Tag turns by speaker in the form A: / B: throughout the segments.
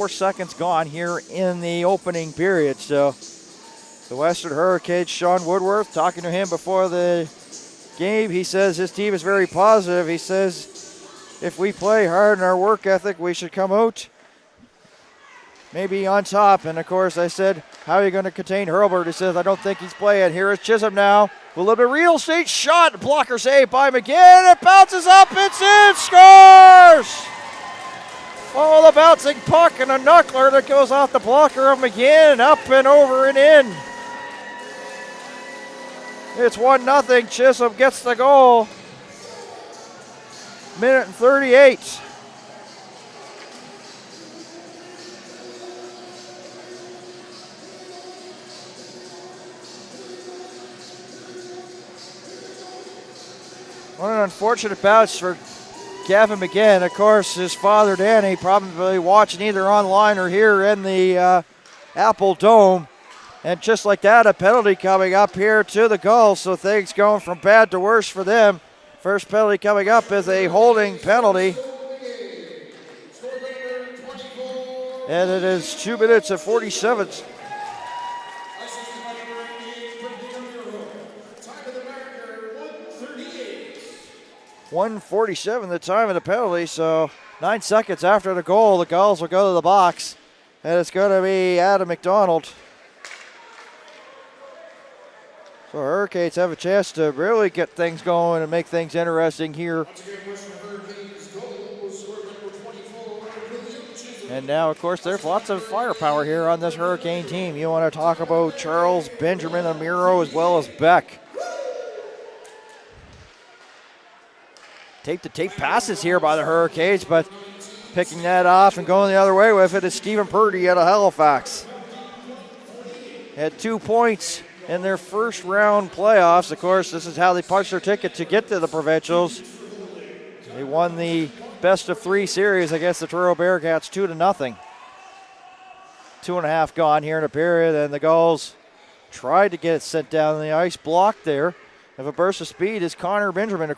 A: 4 seconds gone here in the opening period. So the Western Hurricanes, Sean Woodworth, talking to him before the game, he says his team is very positive. He says if we play hard in our work ethic, we should come out maybe on top. And of course I said, how are you going to contain Hurlbert? He says, I don't think he's playing. Here is Chisholm now. A little bit of real estate shot. Blocker save by McGinn. It bounces up. It's in. Scores! Oh, the bouncing puck and a knuckler that goes off the blocker of McGinn. Up and over and in. It's 1-0. Chisholm gets the goal. Minute and 38. What an unfortunate bounce for Gavin McGinn. Of course, his father, Danny, probably watching either online or here in the Apple Dome. And just like that, a penalty coming up here to the Gulls. So things going from bad to worse for them. First penalty coming up is a holding penalty. And it is 2 minutes and 47. 1:47 the time of the penalty, so 9 seconds after the goal, the Gulls will go to the box, and it's going to be Adam McDonald. So Hurricanes have a chance to really get things going and make things interesting here. And now, of course, there's lots of firepower here on this Hurricane team. You want to talk about Charles, Benjamin, Amiro, as well as Beck. Tape-to-tape passes here by the Hurricanes, but picking that off and going the other way with it is Stephen Purdy out of Halifax. Had 2 points in their first round playoffs. Of course, this is how they punched their ticket to get to the Provincials. They won the best of 3 series against the Truro Bearcats 2-0. 2.5 gone here in the period, and the Gulls tried to get it sent down the ice. Blocked there. Of a burst of speed is Connor Benjamin,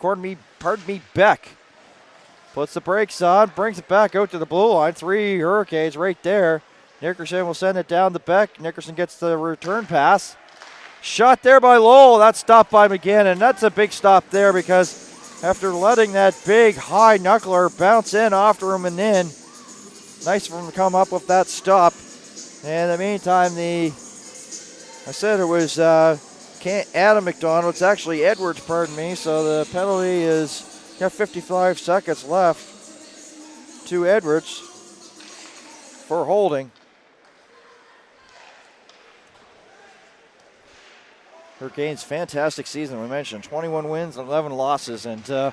A: Beck. Puts the brakes on, brings it back out to the blue line. 3 Hurricanes right there. Nickerson will send it down to Beck. Nickerson gets the return pass. Shot there by Lowell. That's stopped by McGinn, and that's a big stop there because after letting that big high knuckler bounce in after him and in, nice for him to come up with that stop. And in the meantime, I said it was Adam McDonald. It's actually Edwards, pardon me. So the penalty is got 55 seconds left to Edwards for holding. Hurricanes fantastic season. We mentioned 21 wins and 11 losses, and their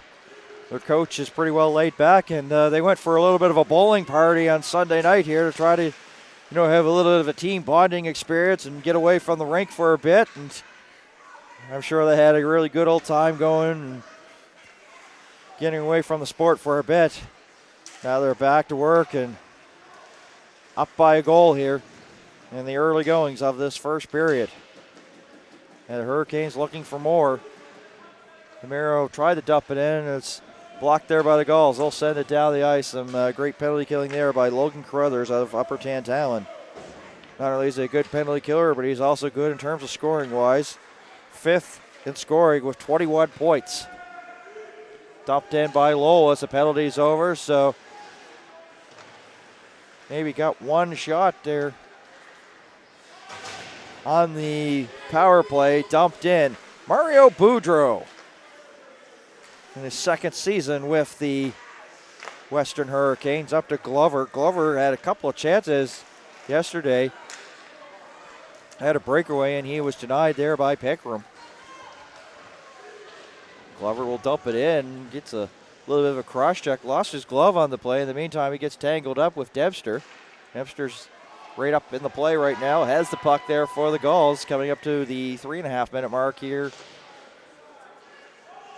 A: coach is pretty well laid back. And they went for a little bit of a bowling party on Sunday night here to try to, have a little bit of a team bonding experience and get away from the rink for a bit. And I'm sure they had a really good old time going and getting away from the sport for a bit. Now they're back to work and up by a goal here in the early goings of this first period. And the Hurricanes looking for more. Amiro tried to dump it in. It's blocked there by the Gulls. They'll send it down the ice. Some great penalty killing there by Logan Carruthers out of Upper Tantallon. Not only is he a good penalty killer, but he's also good in terms of scoring-wise. 5th in scoring with 21 points. Dumped in by Lowell as the penalty's over, so maybe got one shot there on the power play. Dumped in. Mario Boudreau in his second season with the Western Hurricanes. Up to Glover. Glover had a couple of chances yesterday. Had a breakaway, and he was denied there by Pickram. Glover will dump it in, gets a little bit of a cross check, lost his glove on the play. In the meantime, he gets tangled up with Debster. Debster's right up in the play right now, has the puck there for the Gulls, coming up to the 3.5 minute mark here.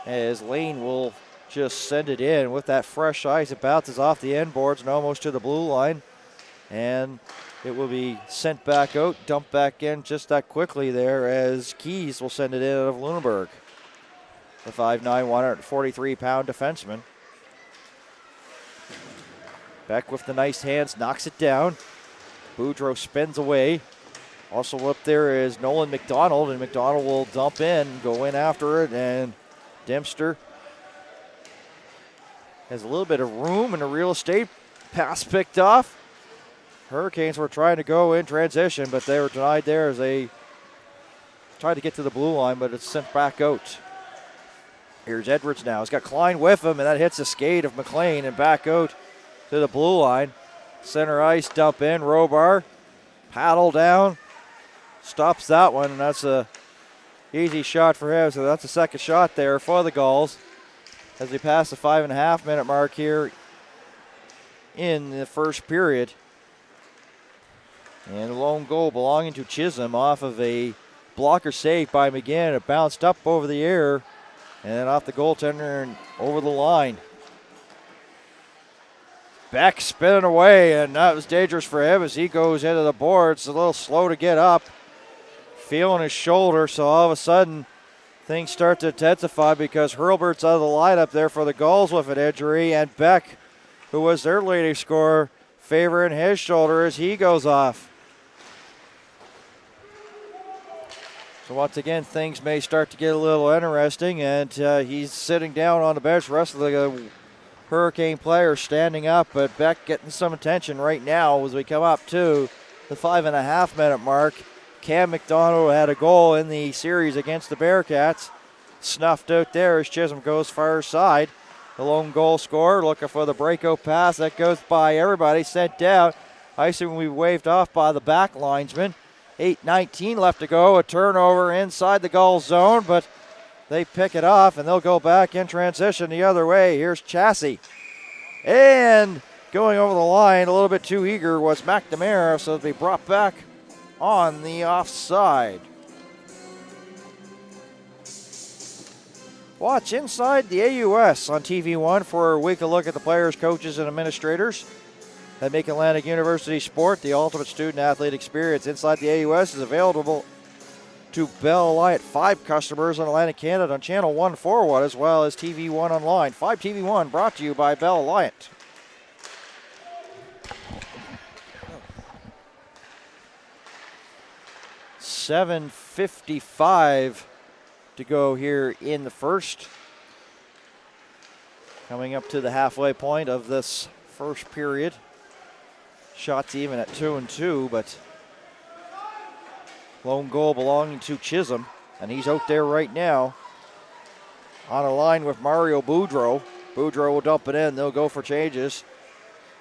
A: As Lane will just send it in with that fresh ice. It bounces off the end boards and almost to the blue line. And it will be sent back out, dumped back in just that quickly there as Keys will send it in out of Lunenburg. The 5'9", 143-pound defenseman. Beck with the nice hands, knocks it down. Boudreau spins away. Also up there is Nolan McDonald, and McDonald will dump in, go in after it, and Dempster has a little bit of room in the real estate. Pass picked off. Hurricanes were trying to go in transition, but they were denied there as they tried to get to the blue line, but it's sent back out. Here's Edwards now. He's got Klein with him, and that hits the skate of McLean and back out to the blue line. Center ice, dump in, Robar, paddle down, stops that one, and that's a easy shot for him. So that's the second shot there for the Gulls as we pass the 5.5 minute mark here in the first period. And a lone goal belonging to Chisholm off of a blocker save by McGinn. It bounced up over the air and then off the goaltender and over the line. Beck spinning away, and that was dangerous for him as he goes into the boards. A little slow to get up, feeling his shoulder, so all of a sudden things start to intensify because Hurlbert's out of the lineup there for the Gulls with an injury, and Beck, who was their leading scorer, favoring his shoulder as he goes off. So once again, things may start to get a little interesting, and he's sitting down on the bench. The rest of the Hurricane players standing up, but Beck getting some attention right now as we come up to the 5.5 minute mark. Cam McDonald had a goal in the series against the Bearcats. Snuffed out there as Chisholm goes far side. The lone goal scorer looking for the breakout pass. That goes by everybody, sent down. Icing will be waved off by the back linesman. 8:19 left to go. A turnover inside the Gulls zone, but they pick it off and they'll go back in transition the other way. Here's Chassie. And going over the line a little bit too eager was McNamara, so it'll be brought back on the offside. Watch Inside the AUS on TV1 for a weekly look at the players, coaches, and administrators at Make Atlantic University Sport. The ultimate student-athlete experience. Inside the AUS is available to Bell Alliant 5 customers in Atlantic Canada on Channel 141 as well as TV1 online. 5 TV1 brought to you by Bell Alliant. $7:55 to go here in the first. Coming up to the halfway point of this first period. Shots even at 2-2, but lone goal belonging to Chisholm, and he's out there right now on a line with Mario Boudreau. Boudreau will dump it in. They'll go for changes,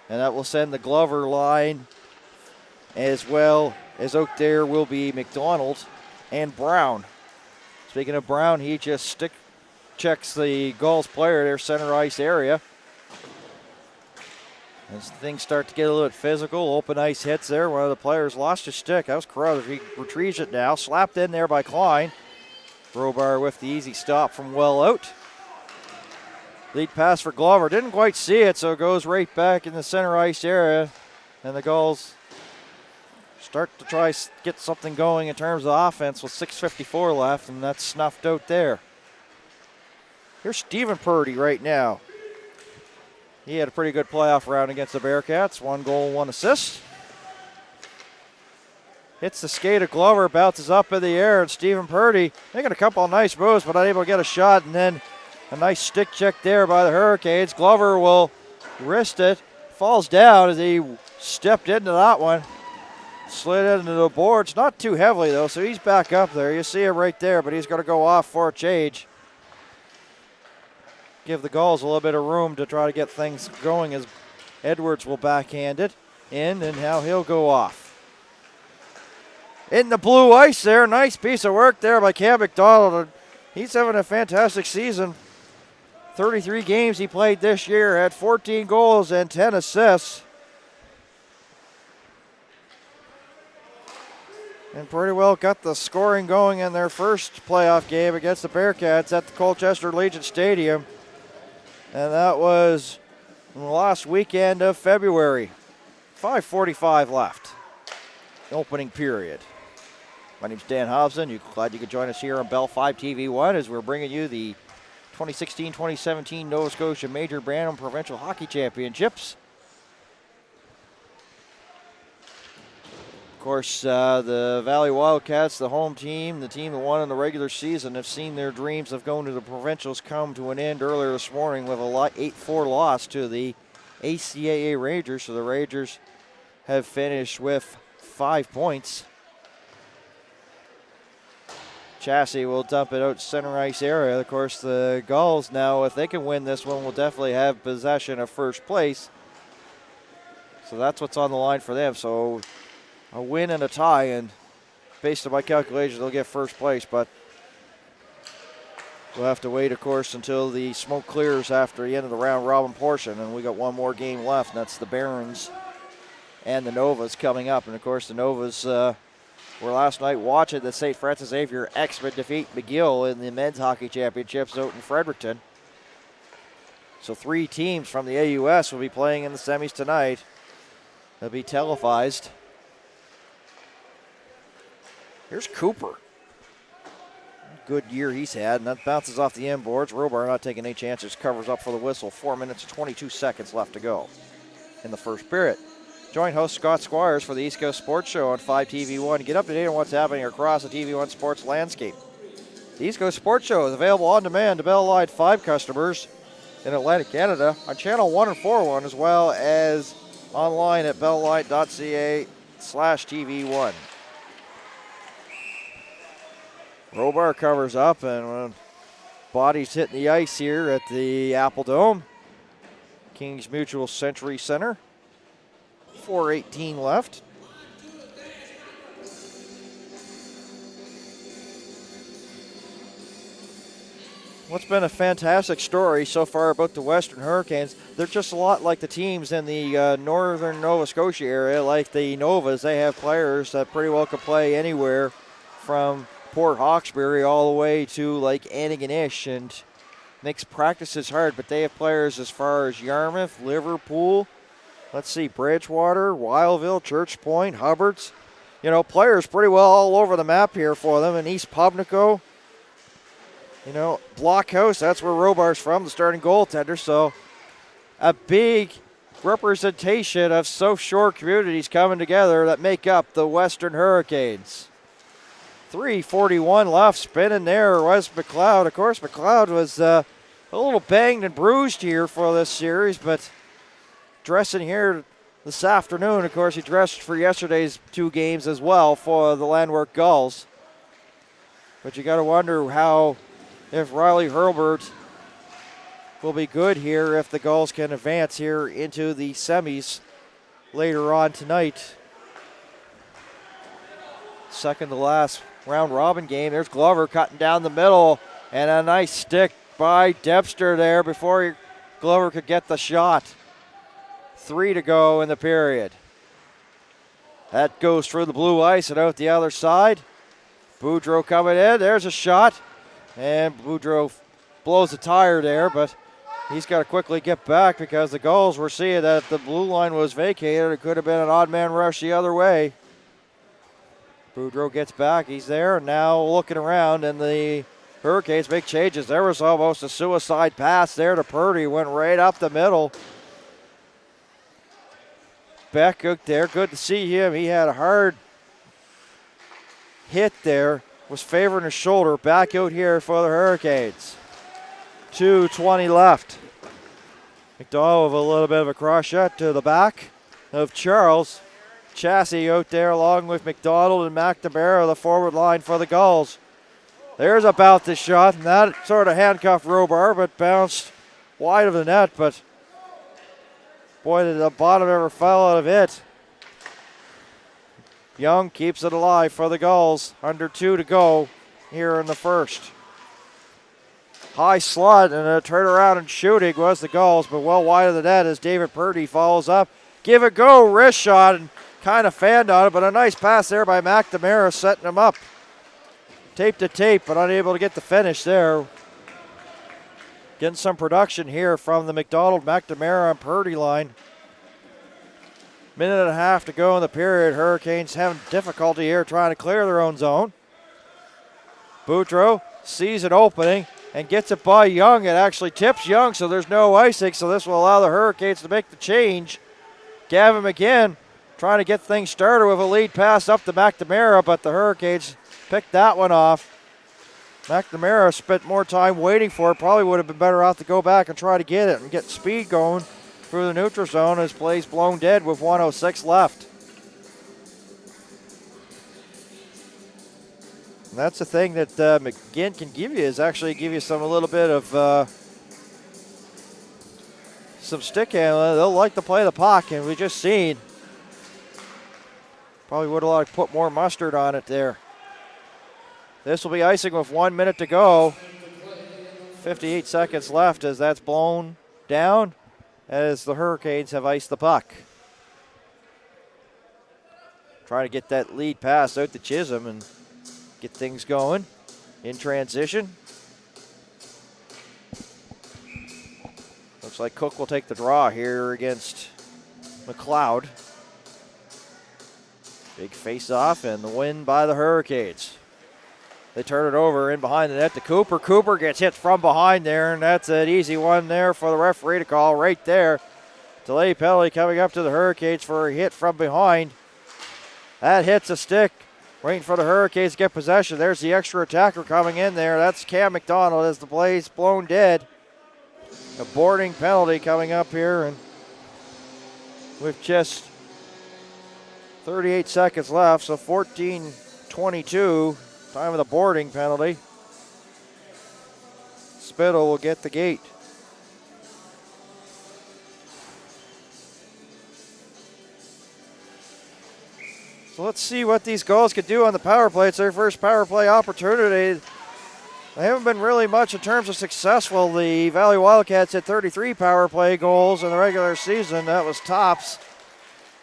A: and that will send the Glover line as well as out there will be McDonald and Brown. Speaking of Brown, he just stick checks the Gulls player, their center ice area. As things start to get a little bit physical, open ice hits there. One of the players lost his stick. That was Carruthers. He retrieves it now. Slapped in there by Klein. Robar with the easy stop from well out. Lead pass for Glover. Didn't quite see it, so it goes right back in the center ice area. And the Gulls start to try get something going in terms of offense with 6:54 left, and that's snuffed out there. Here's Stephen Purdy right now. He had a pretty good playoff round against the Bearcats. 1 goal, 1 assist. Hits the skate of Glover, bounces up in the air, and Stephen Purdy making a couple of nice moves, but unable to get a shot, and then a nice stick check there by the Hurricanes. Glover will wrist it, falls down as he stepped into that one. Slid into the boards, not too heavily though, so he's back up there. You see him right there, but he's going to go off for a change. Give the Gulls a little bit of room to try to get things going as Edwards will backhand it in, and how he'll go off. In the blue ice there, nice piece of work there by Cam McDonald. He's having a fantastic season. 33 games he played this year, had 14 goals and 10 assists. And pretty well got the scoring going in their first playoff game against the Bearcats at the Colchester Legion Stadium. And that was the last weekend of February. 5:45 left. Opening period. My name's Dan Hobson. Glad you could join us here on Bell 5 TV1 as we're bringing you the 2016-2017 Nova Scotia Major Bantam Provincial Hockey Championships. Of course, the Valley Wildcats, the home team, the team that won in the regular season, have seen their dreams of going to the Provincials come to an end earlier this morning with a 8-4 loss to the ACAA Rangers. So the Rangers have finished with 5 points. Chassis will dump it out center ice area. Of course, the Gulls now, if they can win this one, will definitely have possession of first place. So that's what's on the line for them. So a win and a tie, and based on my calculations, they'll get first place. But we'll have to wait, of course, until the smoke clears after the end of the round robin portion. And we got one more game left, and that's the Barons and the Novas coming up. And, of course, the Novas were last night watching the St. Francis Xavier X-Men defeat McGill in the men's hockey championships out in Fredericton. So 3 teams from the AUS will be playing in the semis tonight. They'll be televised. Here's Cooper. Good year he's had, and that bounces off the end boards. Robar not taking any chances, covers up for the whistle. 4 minutes and 22 seconds left to go in the first period. Join host Scott Squires for the East Coast Sports Show on 5TV1. Get up to date on what's happening across the TV1 sports landscape. The East Coast Sports Show is available on demand to Bell Line 5 customers in Atlantic Canada on Channel 1 and 41, as well as online at bellline.ca/TV1. Robar covers up, and bodies hitting the ice here at the Apple Dome. Kings Mutual Century Center. 4:18 left. What's been a fantastic story so far about the Western Hurricanes, they're just a lot like the teams in the northern Nova Scotia area, like the Novas. They have players that pretty well could play anywhere from Port Hawkesbury all the way to like Antigonish, and makes practices hard, but they have players as far as Yarmouth, Liverpool, let's see, Bridgewater, Wildville, Church Point, Hubbards. You know, players pretty well all over the map here for them. And East Pubnico, you know, Blockhouse, that's where Robar's from, the starting goaltender. So a big representation of South Shore communities coming together that make up the Western Hurricanes. 3:41 left, spinning there was McLeod. Of course, McLeod was a little banged and bruised here for this series, but dressing here this afternoon. Of course, he dressed for yesterday's 2 games as well for the Landworks Gulls. But you got to wonder if Riley Hurlbert will be good here if the Gulls can advance here into the semis later on tonight. Second to last round robin game. There's Glover cutting down the middle, and a nice stick by Debster there before Glover could get the shot. 3 to go in the period. That goes through the blue ice and out the other side. Boudreau coming in. There's a shot. And Boudreau blows a tire there, but he's got to quickly get back because the Gulls were seeing that the blue line was vacated. It could have been an odd man rush the other way. Boudreau gets back. He's there now looking around, and the Hurricanes make changes. There was almost a suicide pass there to Purdy. Went right up the middle. Beck out there. Good to see him. He had a hard hit there. Was favoring his shoulder. Back out here for the Hurricanes. 2:20 left. McDonald with a little bit of a cross shot to the back of Charles. Chassis out there along with McDonald and McNamara, the forward line for the Gulls. There's about the shot, and that sort of handcuffed Robar, but bounced wide of the net. But boy, did the bottom ever fell out of it. Young keeps it alive for the Gulls. Under 2 to go here in the first. High slot and a turnaround and shooting was the Gulls, but well wide of the net as David Purdy follows up. Give it go, wrist shot, and kind of fanned on it, but a nice pass there by McNamara setting him up. Tape to tape, but unable to get the finish there. Getting some production here from the McDonald, McNamara, and Purdy line. Minute and a half to go in the period. Hurricanes having difficulty here trying to clear their own zone. Boudreau sees an opening and gets it by Young. It actually tips Young, so there's no icing, so this will allow the Hurricanes to make the change. Gavin McGinn trying to get things started with a lead pass up to McNamara, but the Hurricanes picked that one off. McNamara spent more time waiting for it. Probably would have been better off to go back and try to get it and get speed going through the neutral zone as play's blown dead with 1:06 left. And that's the thing that McGinn can give you, is actually give you a little bit of some stick handling. They'll like to play the puck, and we just seen. Probably would have liked to put more mustard on it there. This will be icing with 1 minute to go. 58 seconds left as that's blown down as the Hurricanes have iced the puck. Trying to get that lead pass out to Chisholm and get things going in transition. Looks like Cook will take the draw here against McLeod. Big face-off and the win by the Hurricanes. They turn it over in behind the net to Cooper. Cooper gets hit from behind there, and that's an easy one there for the referee to call right there. Delay penalty coming up to the Hurricanes for a hit from behind. That hits a stick. Waiting for the Hurricanes to get possession. There's the extra attacker coming in there. That's Cam McDonald as the play's blown dead. A boarding penalty coming up here, and with just 38 seconds left, so 14:22, time of the boarding penalty. Spittle will get the gate. So let's see what these Gulls could do on the power play. It's their first power play opportunity. They haven't been really much in terms of successful. The Valley Wildcats had 33 power play goals in the regular season. That was tops.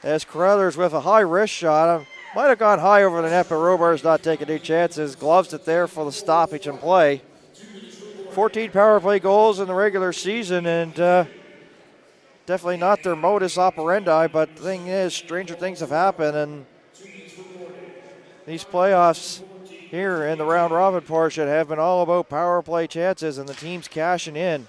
A: As Carruthers with a high wrist shot. Might have gone high over the net, but Robar's not taking any chances. Gloves it there for the stoppage and play. 14 power play goals in the regular season, and definitely not their modus operandi, but the thing is, stranger things have happened, and these playoffs here in the round robin portion have been all about power play chances and the teams cashing in.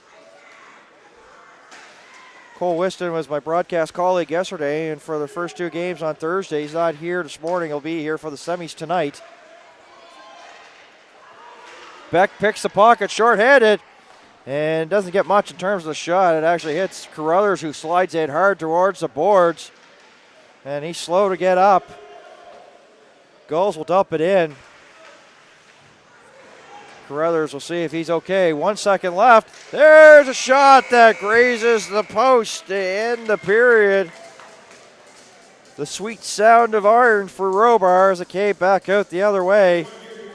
A: Cole Whiston was my broadcast colleague yesterday, and for the first two games on Thursday, he's not here this morning. He'll be here for the semis tonight. Beck picks the pocket short-handed and doesn't get much in terms of the shot. It actually hits Carruthers, who slides it hard towards the boards, and he's slow to get up. Gulls will dump it in. Carruthers will see if he's okay. 1 second left. There's a shot that grazes the post to end the period. The sweet sound of iron for Robar as it came back out the other way.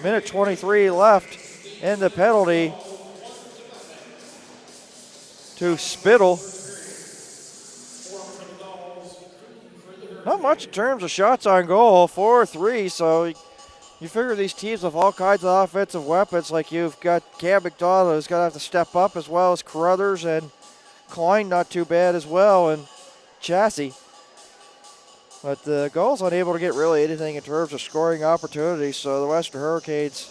A: Minute 23 left in the penalty to Spittle. Not much in terms of shots on goal, 4-3, so you figure these teams with all kinds of offensive weapons, like you've got Cam McDonald who's going to have to step up, as well as Carruthers, and Klein not too bad as well, and Chassis. But the Gulls unable to get really anything in terms of scoring opportunities, so the Western Hurricanes,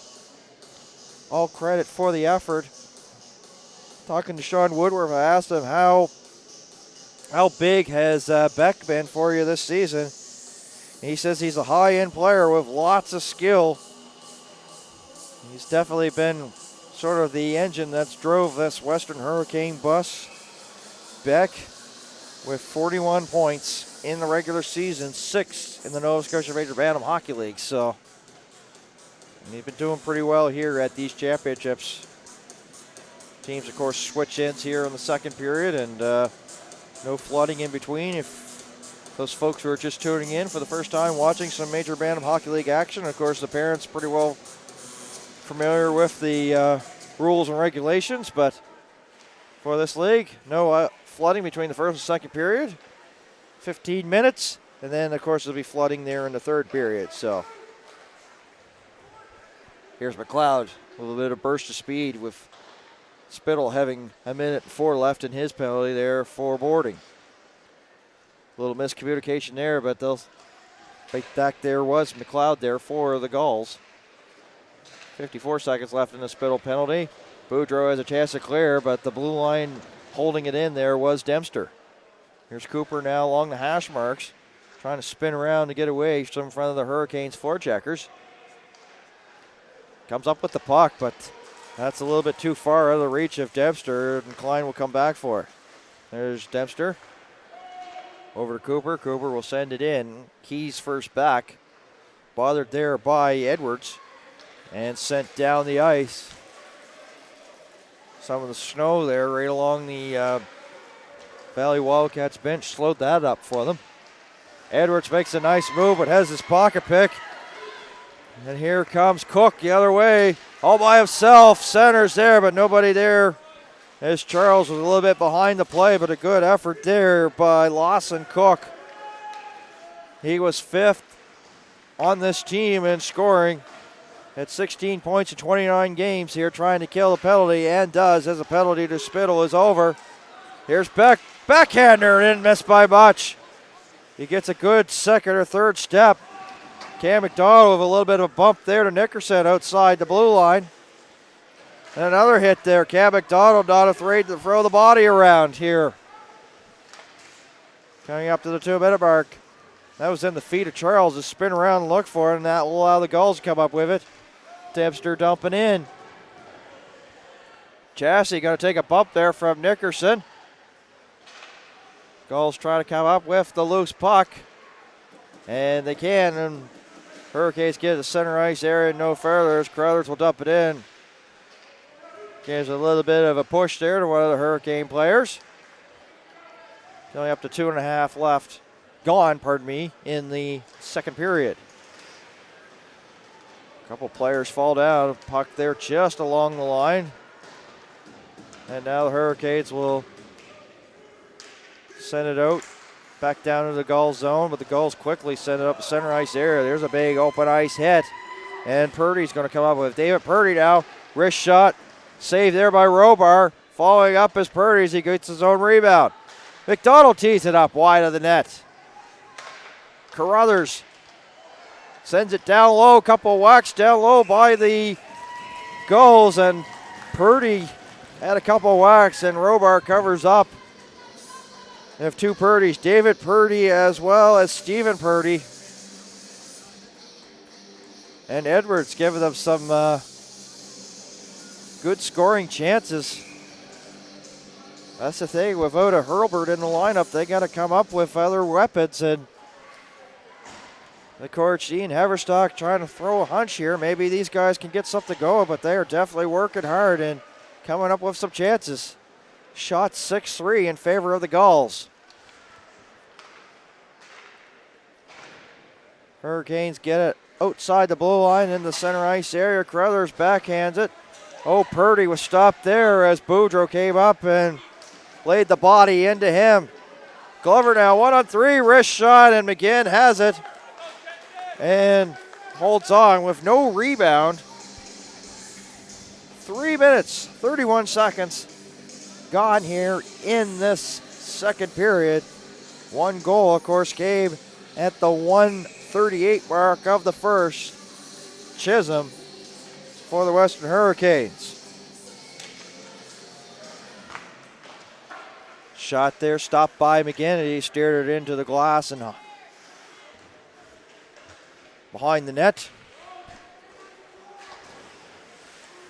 A: all credit for the effort. Talking to Sean Woodworth, I asked him how big has Beck been for you this season. He says he's a high-end player with lots of skill. He's definitely been sort of the engine that's drove this Western Hurricane bus. Beck with 41 points in the regular season, 6 in the Nova Scotia Major Bantam Hockey League. So he's been doing pretty well here at these championships. Teams, of course, switch ends here in the second period, and no flooding in between. If those folks who are just tuning in for the first time watching some Major Bantam Hockey League action, of course, the parents pretty well familiar with the rules and regulations, but for this league, no flooding between the first and second period. 15 minutes, and then, of course, there'll be flooding there in the third period. So here's McLeod with a bit of burst of speed, with Spittle having a minute and 4 left in his penalty there for boarding. A little miscommunication there, but they'll right back there was McLeod there for the Gulls. 54 seconds left in the Spittle penalty. Boudreau has a chance to clear, but the blue line holding it in there was Dempster. Here's Cooper now along the hash marks, trying to spin around to get away from in front of the Hurricanes forecheckers. Comes up with the puck, but that's a little bit too far out of the reach of Dempster, and Klein will come back for it. There's Dempster. Over to Cooper. Cooper will send it in. Keys first back. Bothered there by Edwards and sent down the ice. Some of the snow there right along the Valley Wildcats bench slowed that up for them. Edwards makes a nice move but has his pocket pick. And here comes Cook the other way. All by himself. Centers there, but nobody there. As Charles was a little bit behind the play, but a good effort there by Lawson Cook. He was 5th on this team in scoring at 16 points in 29 games here, trying to kill the penalty, and does as the penalty to Spittle is over. Here's backhander, didn't miss by much. He gets a good second or third step. Cam McDonald with a little bit of a bump there to Nickerson outside the blue line. And another hit there. Cam McDonald not afraid to throw the body around here. Coming up to the 2-minute mark. That was in the feet of Charles to spin around and look for it, and that will allow the Gulls to come up with it. Dempster dumping in. Chassie going to take a bump there from Nickerson. Gulls trying to come up with the loose puck. And they can, and Hurricanes get the center ice area no further as Crothers will dump it in. Gives a little bit of a push there to one of the Hurricane players. Only up to 2.5 left. Gone, in the second period. A couple players fall down. Puck there just along the line. And now the Hurricanes will send it out back down to the Gulls zone, but the Gulls quickly send it up the center ice area. There's a big open ice hit, and Purdy's going to come up with David Purdy now. Wrist shot, saved there by Robar. Following up is Purdy as he gets his own rebound. McDonald tees it up wide of the net. Carruthers sends it down low, couple whacks down low by the Gulls, and Purdy had a couple whacks, and Robar covers up. They have two Purdys, David Purdy as well as Stephen Purdy. And Edwards giving them some good scoring chances. That's the thing, without a Hurlburt in the lineup, they got to come up with other weapons, and the coach, Ian Haverstock, trying to throw a hunch here. Maybe these guys can get something going, but they are definitely working hard and coming up with some chances. Shot 6-3 in favor of the Gulls. Hurricanes get it outside the blue line in the center ice area. Crothers backhands it. Oh, Purdy was stopped there as Boudreau came up and laid the body into him. Glover now 1-on-3, wrist shot, and McGinn has it and holds on with no rebound. 3 minutes, 31 seconds gone here in this second period. One goal, of course, came at the 1:38 mark of the first. Chisholm for the Western Hurricanes. Shot there, stopped by McGinnity, steered it into the glass and behind the net.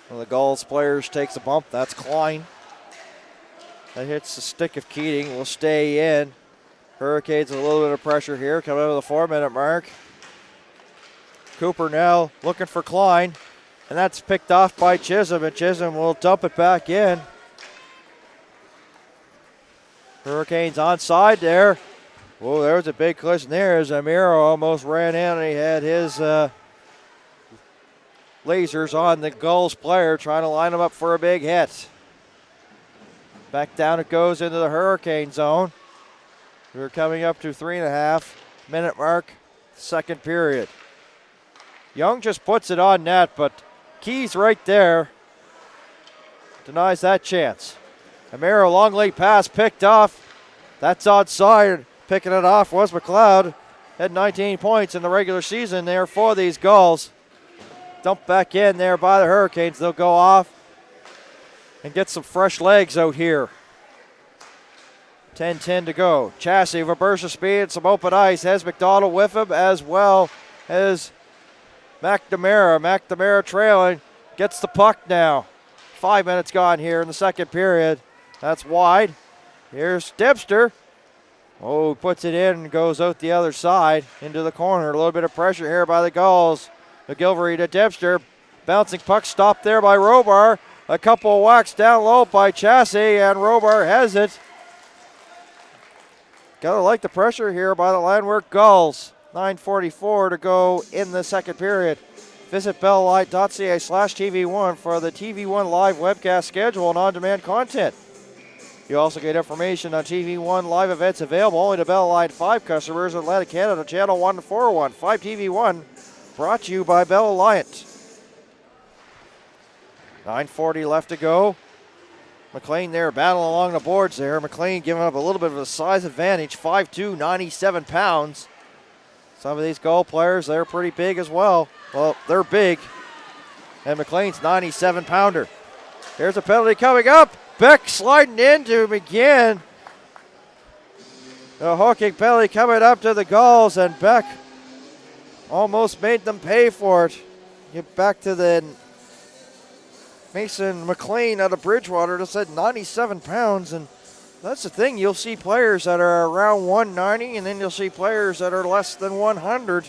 A: One of the Gulls players takes a bump. That's Klein. That hits the stick of Keating. Will stay in. Hurricanes with a little bit of pressure here. Coming over the 4-minute mark. Cooper now looking for Klein. And that's picked off by Chisholm. And Chisholm will dump it back in. Hurricanes onside there. Whoa, there was a big collision there as Amiro almost ran in, and he had his lasers on the Gulls player trying to line him up for a big hit. Back down it goes into the Hurricane zone. We're coming up to 3.5-minute mark, second period. Young just puts it on net, but Keys right there denies that chance. Amiro, long lead pass picked off. That's onside. Picking it off was McLeod. Had 19 points in the regular season there for these Gulls. Dumped back in there by the Hurricanes. They'll go off and get some fresh legs out here. 10-10 to go. Chassis with a burst of speed, some open ice. Has McDonald with him as well as McNamara. McNamara trailing. Gets the puck now. 5 minutes gone here in the second period. That's wide. Here's Dempster. Oh, puts it in and goes out the other side into the corner. A little bit of pressure here by the Gulls. McGilvery to Dempster. Bouncing puck stopped there by Robar. A couple of whacks down low by Chassis, and Robar has it. Gotta like the pressure here by the Landworks Gulls. 9:44 to go in the second period. Visit belllight.ca/TV1 for the TV1 live webcast schedule and on-demand content. You also get information on TV1 live events available only to Bell Line 5 customers in Atlantic Canada, channel 141. 5 TV1, brought to you by Bell Alliant. 9:40 left to go. McLean there battling along the boards there. McLean giving up a little bit of a size advantage. 5'2", 97 pounds. Some of these goal players, they're pretty big as well. Well, they're big. And McLean's 97-pounder. Here's a penalty coming up. Beck sliding into McGinn. A hooking penalty coming up to the Gulls, and Beck almost made them pay for it. Get back to the Mason McLean out of Bridgewater, just said 97 pounds, and that's the thing. You'll see players that are around 190, and then you'll see players that are less than 100.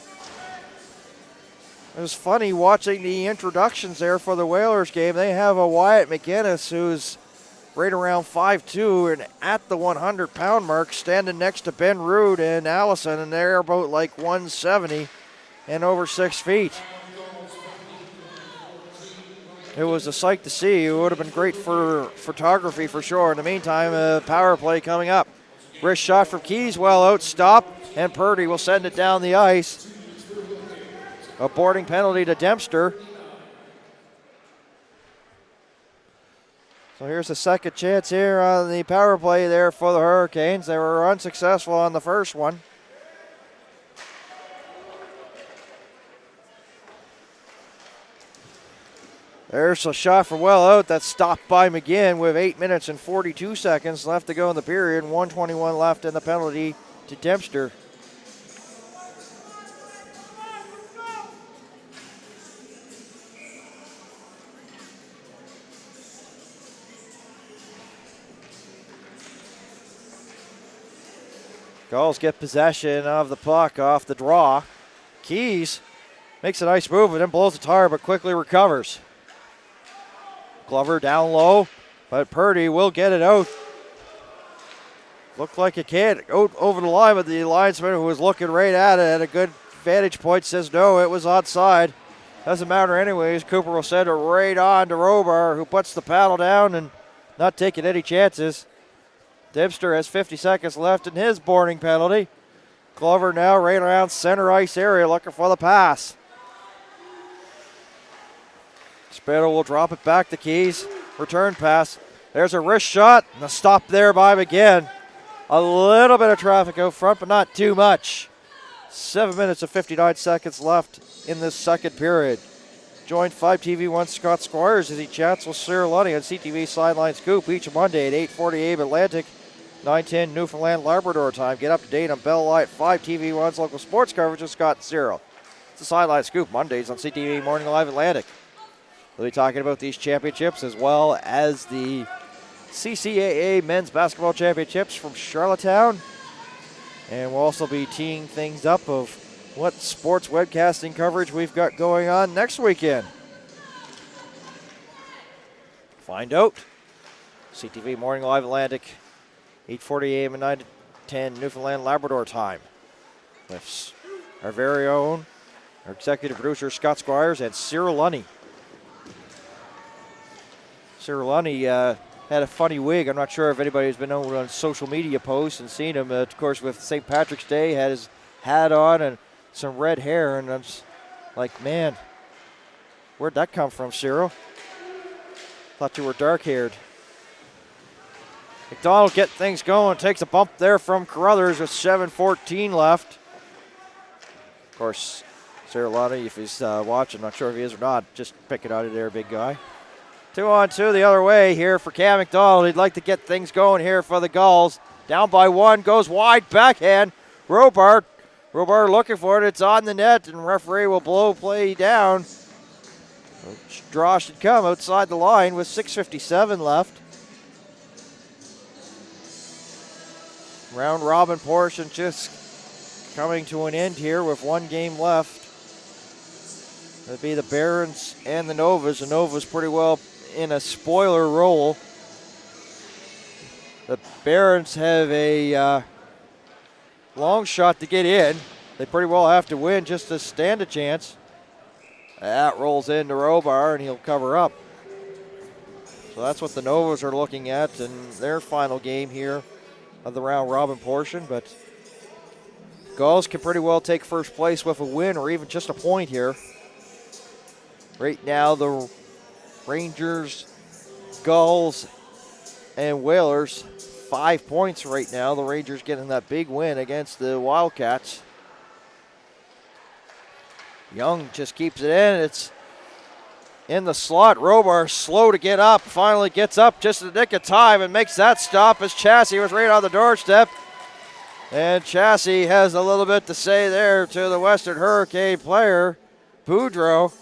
A: It was funny watching the introductions there for the Whalers game. They have a Wyatt McGinnis who's right around 5'2", and at the 100-pound mark, standing next to Ben Rood and Allison, and they're about like 170 and over 6 feet. It was a sight to see. It would have been great for photography for sure. In the meantime, a power play coming up. Wrist shot from Keys, well out, stop, and Purdy will send it down the ice. A boarding penalty to Dempster. So here's the second chance here on the power play there for the Hurricanes. They were unsuccessful on the first one. There's a shot from well out that's stopped by McGinn with 8 minutes and 42 seconds left to go in the period. 1:21 left in the penalty to Dempster. Gulls get possession of the puck off the draw. Keys makes a nice move and then blows the tire, but quickly recovers. Glover down low, but Purdy will get it out. Looked like it can't out over the line, but the linesman who was looking right at it at a good vantage point says no, it was onside. Doesn't matter anyways. Cooper will send it right on to Robar, who puts the paddle down and not taking any chances. Dempster has 50 seconds left in his boarding penalty. Glover now right around center ice area looking for the pass. Spittle will drop it back to Keys. Return pass. There's a wrist shot and a stop there by McGinn. A little bit of traffic out front, but not too much. 7 minutes and 59 seconds left in this second period. Join 5TV1 Scott Squires as he chats with Cyril Lunny on CTV Sideline Scoop each Monday at 8:40 a.m. Atlantic, 9:10 Newfoundland Labrador time. Get up to date on Bell Light 5TV1's local sports coverage with Scott and Cyril. It's the Sideline Scoop Mondays on CTV Morning Live Atlantic. We'll be talking about these championships as well as the CCAA Men's Basketball Championships from Charlottetown. And we'll also be teeing things up of what sports webcasting coverage we've got going on next weekend. Find out. CTV Morning Live Atlantic, 8:40 a.m. and 9 to 10 Newfoundland Labrador time. With our very own, our executive producer Scott Squires and Cyril Lunny. Cyril Lunny had a funny wig. I'm not sure if anybody's been over on social media posts and seen him. Of course, with St. Patrick's Day, had his hat on and some red hair. And I'm just like, man, where'd that come from, Cyril? Thought you were dark-haired. McDonald get things going. Takes a bump there from Carruthers with 7:14 left. Of course, Cyril Lunny, if he's watching, not sure if he is or not, just pick it out of there, big guy. 2-on-2 the other way here for Cam McDonald. He'd like to get things going here for the Gulls. Down by one, goes wide, backhand. Robar looking for it. It's on the net, and referee will blow play down. Draw should come outside the line with 6:57 left. Round robin portion just coming to an end here with one game left. That'd be the Barons and the Novas. The Novas pretty well in a spoiler role. The Barons have a long shot to get in. They pretty well have to win just to stand a chance. That rolls into Robar, and he'll cover up. So that's what the Novas are looking at in their final game here of the round robin portion. But Gulls can pretty well take first place with a win or even just a point here. Right now, the Rangers, Gulls, and Whalers, 5 points right now. The Rangers getting that big win against the Wildcats. Young just keeps it in. It's in the slot. Robar slow to get up. Finally gets up just in the nick of time and makes that stop as Chassis was right on the doorstep. And Chassis has a little bit to say there to the Western Hurricane player, Boudreau.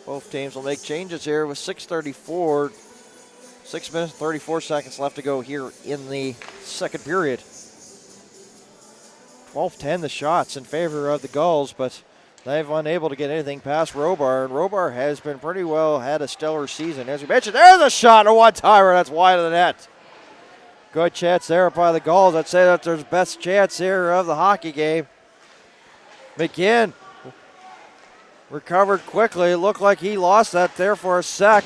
A: Both teams will make changes here with 6:34, 6 minutes, 34 seconds left to go here in the second period. 12-10 the shots in favor of the Gulls, but they've unable to get anything past Robar, and Robar has been pretty well had a stellar season. As we mentioned, there's a shot, a one-timer, that's wide of the net. Good chance there by the Gulls. I'd say that there's best chance here of the hockey game. McGinn recovered quickly. It looked like he lost that there for a sec.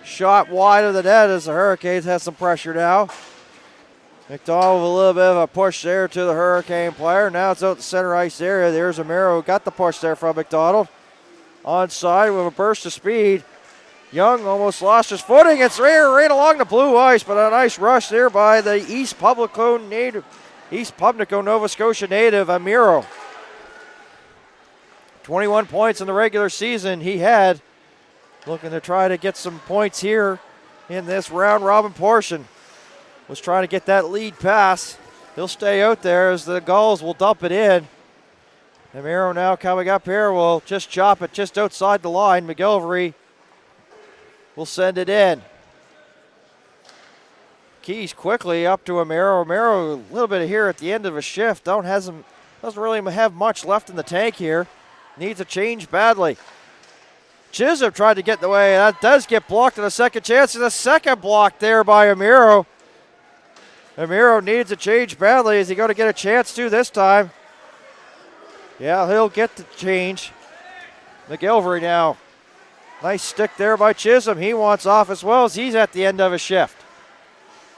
A: Shot wide of the net as the Hurricanes have some pressure now. McDonald with a little bit of a push there to the Hurricane player. Now it's out the center ice area. There's Amiro who got the push there from McDonald. Onside with a burst of speed. Young almost lost his footing. It's right along the blue ice, but a nice rush there by the East Pubnico, Nova Scotia native, Amiro. 21 points in the regular season he had. Looking to try to get some points here in this round robin portion. Was trying to get that lead pass. He'll stay out there as the Gulls will dump it in. Amiro now coming up here will just chop it just outside the line. McGillivray will send it in. Keys quickly up to Amiro. Amiro a little bit here at the end of a shift. Doesn't really have much left in the tank here. Needs a change badly. Chisholm tried to get in the way. That does get blocked on a second chance. And a second block there by Amiro. Amiro needs a change badly. Is he going to get a chance to this time? Yeah, he'll get the change. McGillivray now. Nice stick there by Chisholm. He wants off as well as he's at the end of a shift.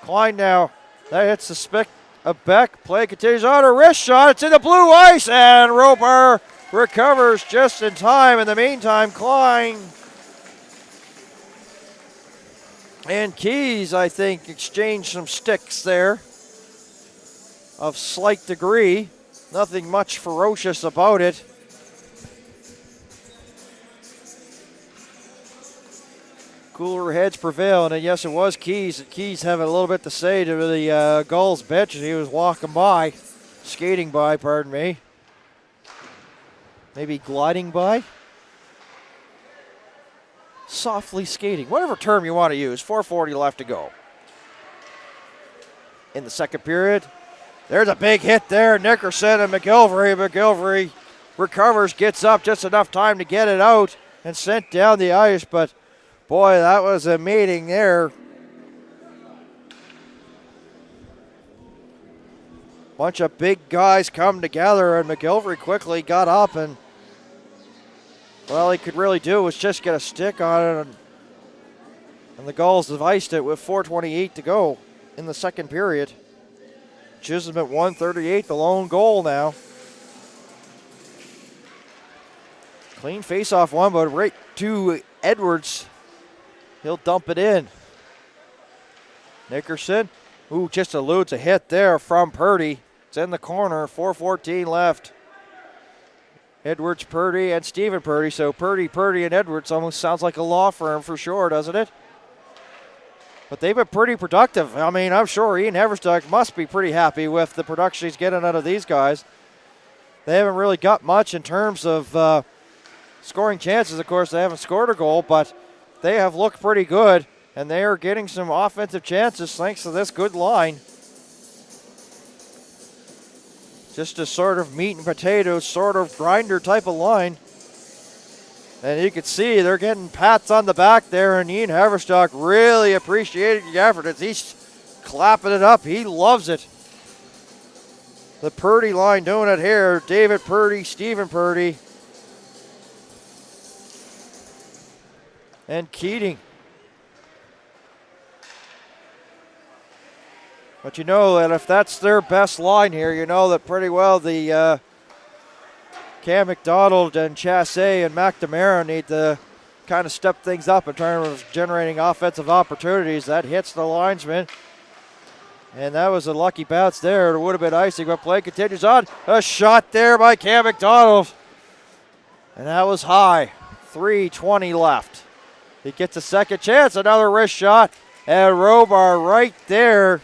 A: Klein now. That hits the stick of Beck. Play continues on. A wrist shot. It's in the blue ice. And Robar recovers just in time. In the meantime, Klein and Keys, I think, exchanged some sticks there of slight degree. Nothing much ferocious about it. Cooler heads prevail, and yes, it was Keys. And Keys having a little bit to say to the Gulls bench as he was skating by, pardon me. Maybe gliding by. Softly skating, whatever term you want to use. 4:40 left to go. In the second period, there's a big hit there. Nickerson and McGillivray. McGillivray recovers, gets up just enough time to get it out and sent down the ice. But boy, that was a meeting there. Bunch of big guys come together, and McGillivray quickly got up, and all he could really do was just get a stick on it, and the Gulls have iced it with 4:28 to go in the second period. Chisholm at 138, the lone goal now. Clean face-off one, but right to Edwards. He'll dump it in. Nickerson, ooh, just eludes a hit there from Purdy. It's in the corner, 4:14 left. Edwards, Purdy, and Stephen Purdy. So Purdy, and Edwards almost sounds like a law firm for sure, doesn't it? But they've been pretty productive. I mean, I'm sure Ian Haverstock must be pretty happy with the production he's getting out of these guys. They haven't really got much in terms of scoring chances. Of course, they haven't scored a goal, but they have looked pretty good, and they are getting some offensive chances thanks to this good line. Just a sort of meat and potatoes, sort of grinder type of line. And you can see they're getting pats on the back there, and Ian Haverstock really appreciated the effort as he's clapping it up. He loves it. The Purdy line doing it here. David Purdy, Stephen Purdy, and Keating. But you know that if that's their best line here, you know that pretty well the Cam McDonald and Chassé and McNamara need to kind of step things up in terms of generating offensive opportunities. That hits the linesman. And that was a lucky bounce there. It would have been icing, but play continues on. A shot there by Cam McDonald. And that was high. 3:20 left. He gets a second chance, another wrist shot. And Robar right there,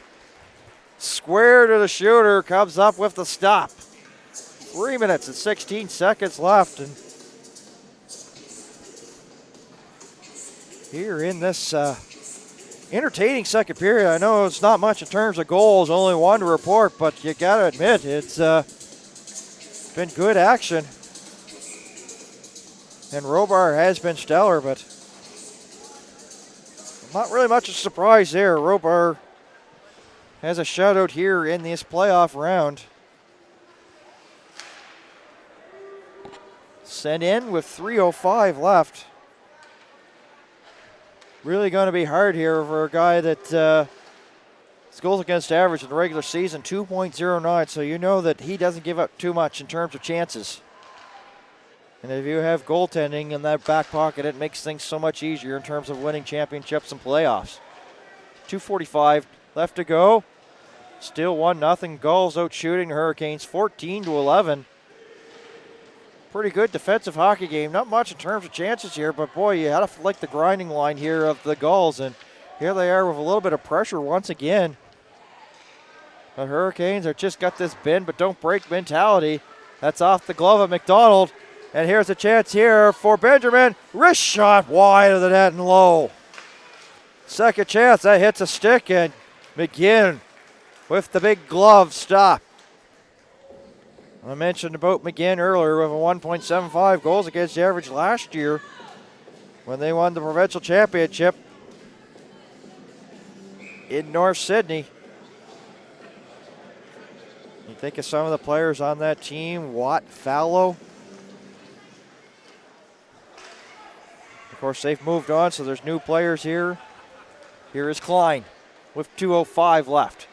A: square to the shooter, comes up with the stop. 3 minutes and 16 seconds left. And here in this entertaining second period, I know it's not much in terms of goals, only one to report, but you got to admit it's been good action. And Robar has been stellar, but not really much of a surprise there. Robar has a shutout here in this playoff round. Sent in with 3:05 left. Really going to be hard here for a guy that his goals against average in the regular season, 2.09, so you know that he doesn't give up too much in terms of chances. And if you have goaltending in that back pocket, it makes things so much easier in terms of winning championships and playoffs. 2:45 left to go. Still 1-0. Gulls out shooting the Hurricanes 14-11. Pretty good defensive hockey game. Not much in terms of chances here, but boy, you had to like the grinding line here of the Gulls, and here they are with a little bit of pressure once again. The Hurricanes have just got this bend but don't break mentality. That's off the glove of McDonald, and here's a chance here for Benjamin. Wrist shot wide of the net and low. Second chance, that hits a stick, and McGinn with the big glove stop. I mentioned about McGinn earlier with a 1.75 goals against the average last year when they won the provincial championship in North Sydney. You think of some of the players on that team, Watt, Fallow. Of course, they've moved on, so there's new players here. Here is Klein with 2:05 left.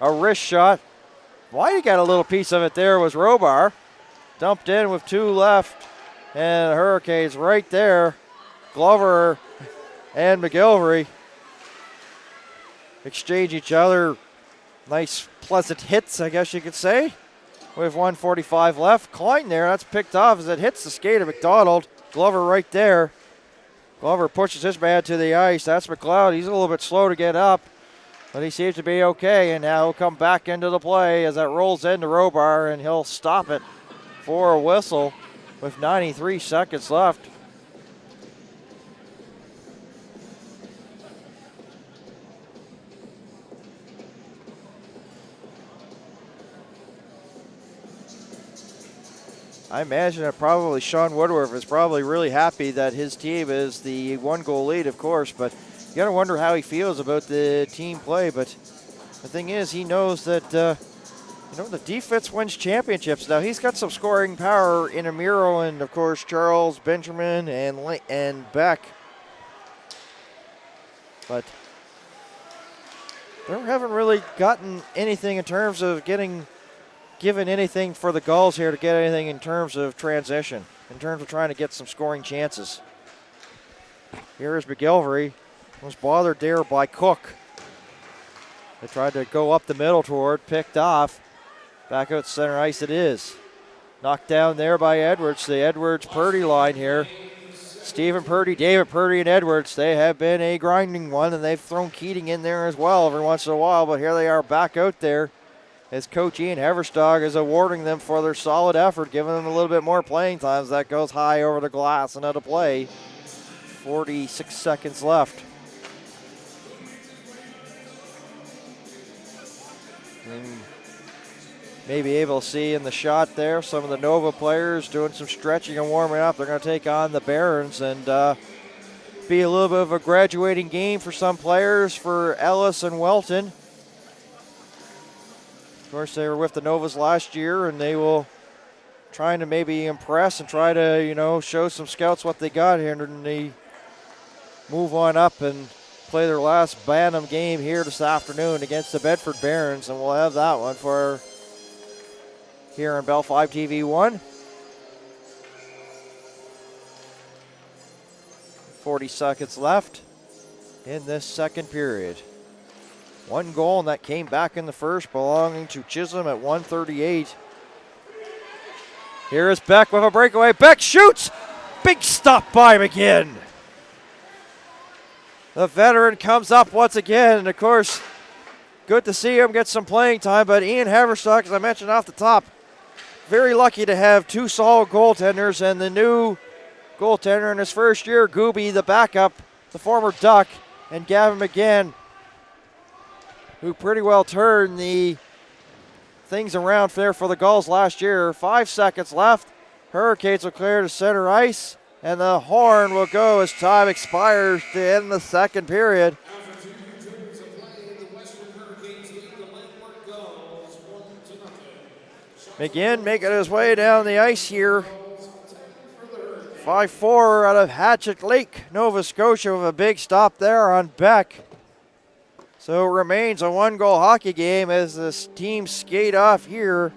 A: A wrist shot. Why he got a little piece of it there was Robar. Dumped in with 2 left. And the Hurricanes right there. Glover and McGilvery exchange each other. Nice, pleasant hits, I guess you could say. With 1:45 left. Klein there, that's picked off as it hits the skate of McDonald. Glover right there. Glover pushes his man to the ice. That's McLeod. He's a little bit slow to get up, but he seems to be okay, and now he'll come back into the play as that rolls into Robar, and he'll stop it for a whistle with 93 seconds left. I imagine that probably Sean Woodworth is probably really happy that his team is the 1-goal lead, of course, but you got to wonder how he feels about the team play. But the thing is, he knows that, the defense wins championships. Now, he's got some scoring power in Amiro and, of course, Charles, Benjamin, and Beck. But they haven't really gotten anything in terms of given anything for the Gulls here to get anything in terms of transition, in terms of trying to get some scoring chances. Here is McGilvery. Was bothered there by Cook. They tried to go up the middle toward, picked off. Back out center ice it is. Knocked down there by Edwards. The Edwards-Purdy line here. Stephen Purdy, David Purdy, and Edwards, they have been a grinding one, and they've thrown Keating in there as well every once in a while, but here they are back out there as Coach Ian Heverstog is awarding them for their solid effort, giving them a little bit more playing times. That goes high over the glass and out of play. 46 seconds left. And maybe able to see in the shot there some of the Nova players doing some stretching and warming up. They're going to take on the Barons and be a little bit of a graduating game for some players, for Ellis and Welton. Of course, they were with the Novas last year, and they will trying to maybe impress and try to, show some scouts what they got here, and they move on up and play their last Bantam game here this afternoon against the Bedford Barons, and we'll have that one for here on Bell 5 TV 1. 40 seconds left in this second period. One goal, and that came back in the first, belonging to Chisholm at 1:38. Here is Beck with a breakaway. Beck shoots! Big stop by McGinn. The veteran comes up once again, and of course, good to see him get some playing time, but Ian Haverstock, as I mentioned off the top, very lucky to have two solid goaltenders, and the new goaltender in his first year, Gooby, the backup, the former Duck, and Gavin McGinn, who pretty well turned the things around there for the Gulls last year. 5 seconds left. Hurricanes will clear to center ice, and the horn will go as time expires to end the second period. McGinn making his way down the ice here. 5-4 out of Hatchet Lake, Nova Scotia, with a big stop there on Beck. So it remains a one-goal hockey game as this team skate off here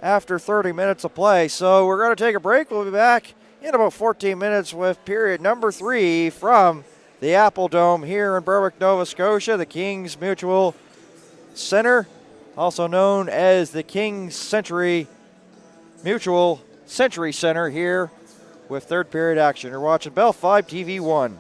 A: after 30 minutes of play. So we're going to take a break. We'll be back in about 14 minutes with period number 3 from the Apple Dome here in Berwick, Nova Scotia, the Kings Mutual Center, also known as the Kings Century Mutual Century Center here with third period action. You're watching Bell 5 TV 1.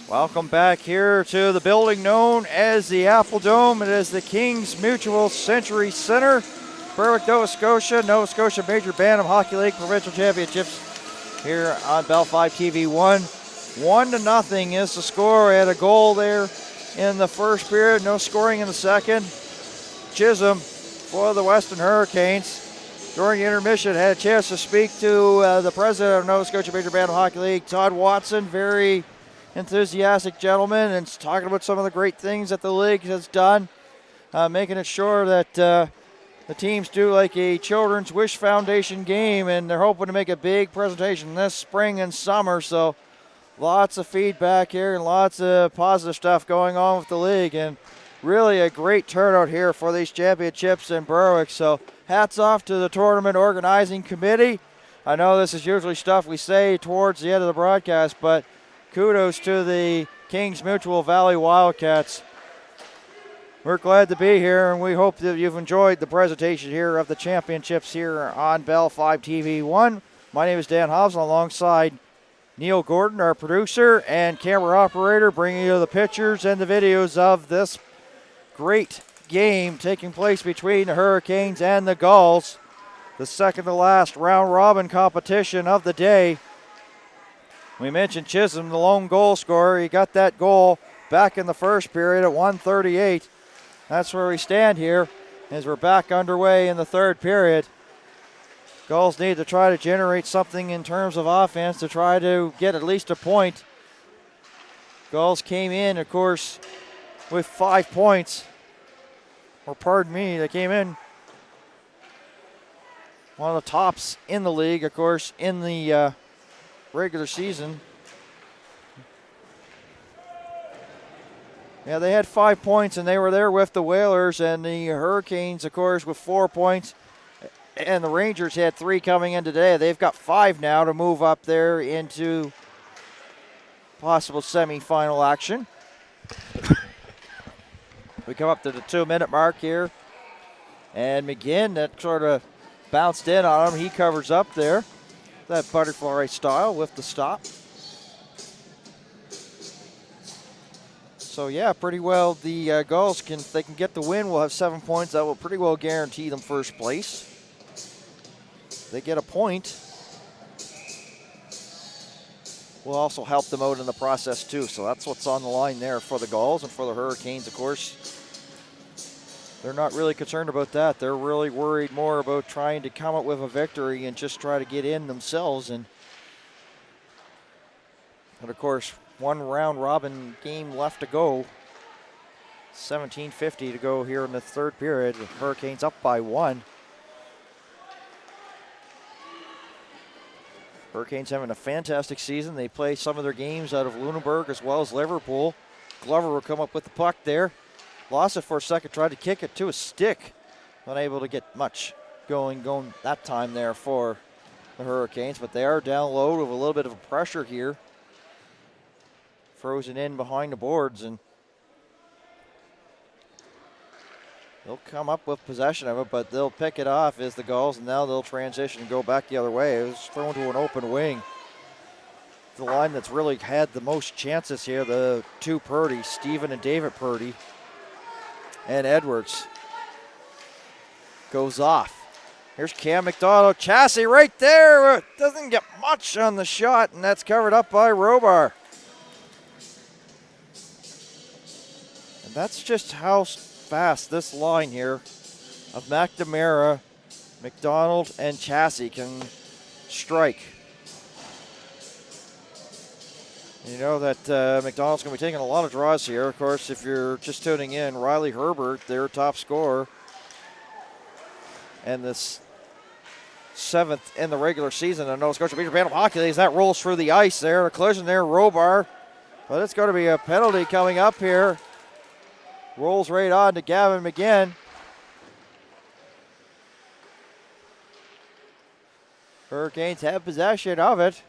A: Welcome back here to the building known as the Apple Dome. It is the Kings Mutual Century Center. Berwick, Nova Scotia Major Bantam Hockey League Provincial Championships here on Bell 5 TV 1. 1-0 is the score. We had a goal there in the first period, no scoring in the second. Chisholm for the Western Hurricanes. During the intermission, had a chance to speak to the president of Nova Scotia Major Bantam Hockey League, Todd Watson, very enthusiastic gentleman, and talking about some of the great things that the league has done, making it sure that the teams do like a Children's Wish Foundation game, and they're hoping to make a big presentation this spring and summer. So lots of feedback here and lots of positive stuff going on with the league, and really a great turnout here for these championships in Berwick. So hats off to the tournament organizing committee. I know this is usually stuff we say towards the end of the broadcast, but kudos to the Kings Mutual Valley Wildcats. We're glad to be here, and we hope that you've enjoyed the presentation here of the championships here on Bell 5 TV 1. My name is Dan Hobbs, alongside Neil Gordon, our producer and camera operator, bringing you the pictures and the videos of this great game taking place between the Hurricanes and the Gulls. The second to last round robin competition of the day. We mentioned Chisholm, the lone goal scorer. He got that goal back in the first period at 1:38. That's where we stand here as we're back underway in the third period. Gulls need to try to generate something in terms of offense to try to get at least a point. Gulls came in, of course, with 5 points. Or pardon me, they came in one of the tops in the league, of course, in the regular season. Yeah, they had 5 points, and they were there with the Whalers and the Hurricanes, of course, with 4 points. And the Rangers had 3 coming in today. They've got 5 now to move up there into possible semifinal action. We come up to the 2-minute mark here. And McGinn, that sort of bounced in on him. He covers up there. That butterfly style with the stop. So yeah, pretty well the Gulls if they can get the win, will have 7 points. That will pretty well guarantee them first place. They get a point, will also help them out in the process too. So that's what's on the line there for the Gulls, and for the Hurricanes, of course. They're not really concerned about that. They're really worried more about trying to come up with a victory and just try to get in themselves. And of course, one round robin game left to go. 17:50 to go here in the third period. The Hurricanes up by 1. Hurricanes having a fantastic season. They play some of their games out of Lunenburg as well as Liverpool. Glover will come up with the puck there. Lost it for a second, tried to kick it to a stick. Unable to get much going that time there for the Hurricanes, but they are down low with a little bit of pressure here. Frozen in behind the boards, and they'll come up with possession of it, but they'll pick it off as the Gulls, and now they'll transition and go back the other way. It was thrown to an open wing. The line that's really had the most chances here, the two Purdy, Stephen and David Purdy, and Edwards goes off. Here's Cam McDonald. Chassis right there. Doesn't get much on the shot, and that's covered up by Robar. And that's just how fast this line here of McNamara, McDonald, and Chassis can strike. You know that McDonald's going to be taking a lot of draws here. Of course, if you're just tuning in, Riley Herbert, their top scorer, and this 7th in the regular season in Nova Scotia Major Bantam Hockey League. That rolls through the ice there. A collision there, Robar. But it's going to be a penalty coming up here. Rolls right on to Gavin McGinn. Hurricanes have possession of it.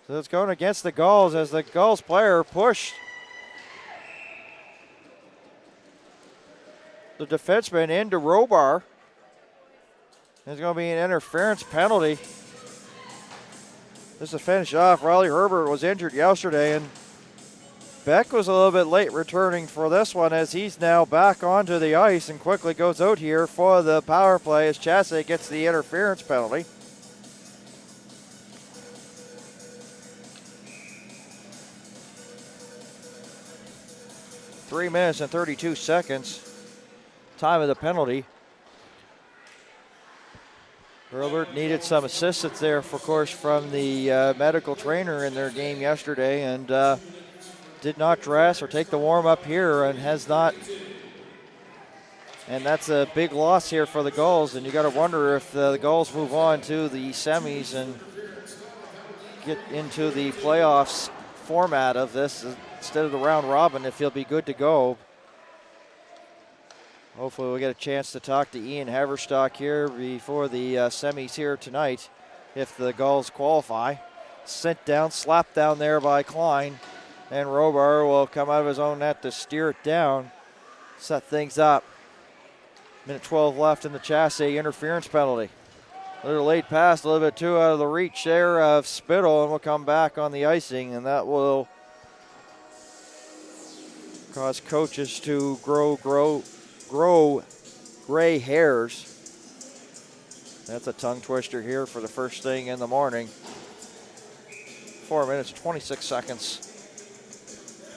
A: So it's going against the Gulls as the Gulls player pushed the defenseman into Robar. There's going to be an interference penalty. Just to finish off, Riley Herbert was injured yesterday, and Beck was a little bit late returning for this one as he's now back onto the ice and quickly goes out here for the power play as Chasse gets the interference penalty. Three minutes and 32 seconds, time of the penalty. Herbert needed some assistance there, of course, from the medical trainer in their game yesterday, and did not dress or take the warm-up here and has not. And that's a big loss here for the Gulls, and you got to wonder if the Gulls move on to the semis and get into the playoffs format of this instead of the round robin, if he'll be good to go. Hopefully we'll get a chance to talk to Ian Haverstock here before the semis here tonight if the Gulls qualify. Sent down, slapped down there by Klein, and Robar will come out of his own net to steer it down, set things up. Minute 12 left in the Chasse interference penalty. A little late pass, a little bit too out of the reach there of Spittle, and we'll come back on the icing, and that will cause coaches to grow gray hairs. That's a tongue twister here for the first thing in the morning. 4 minutes, 26 seconds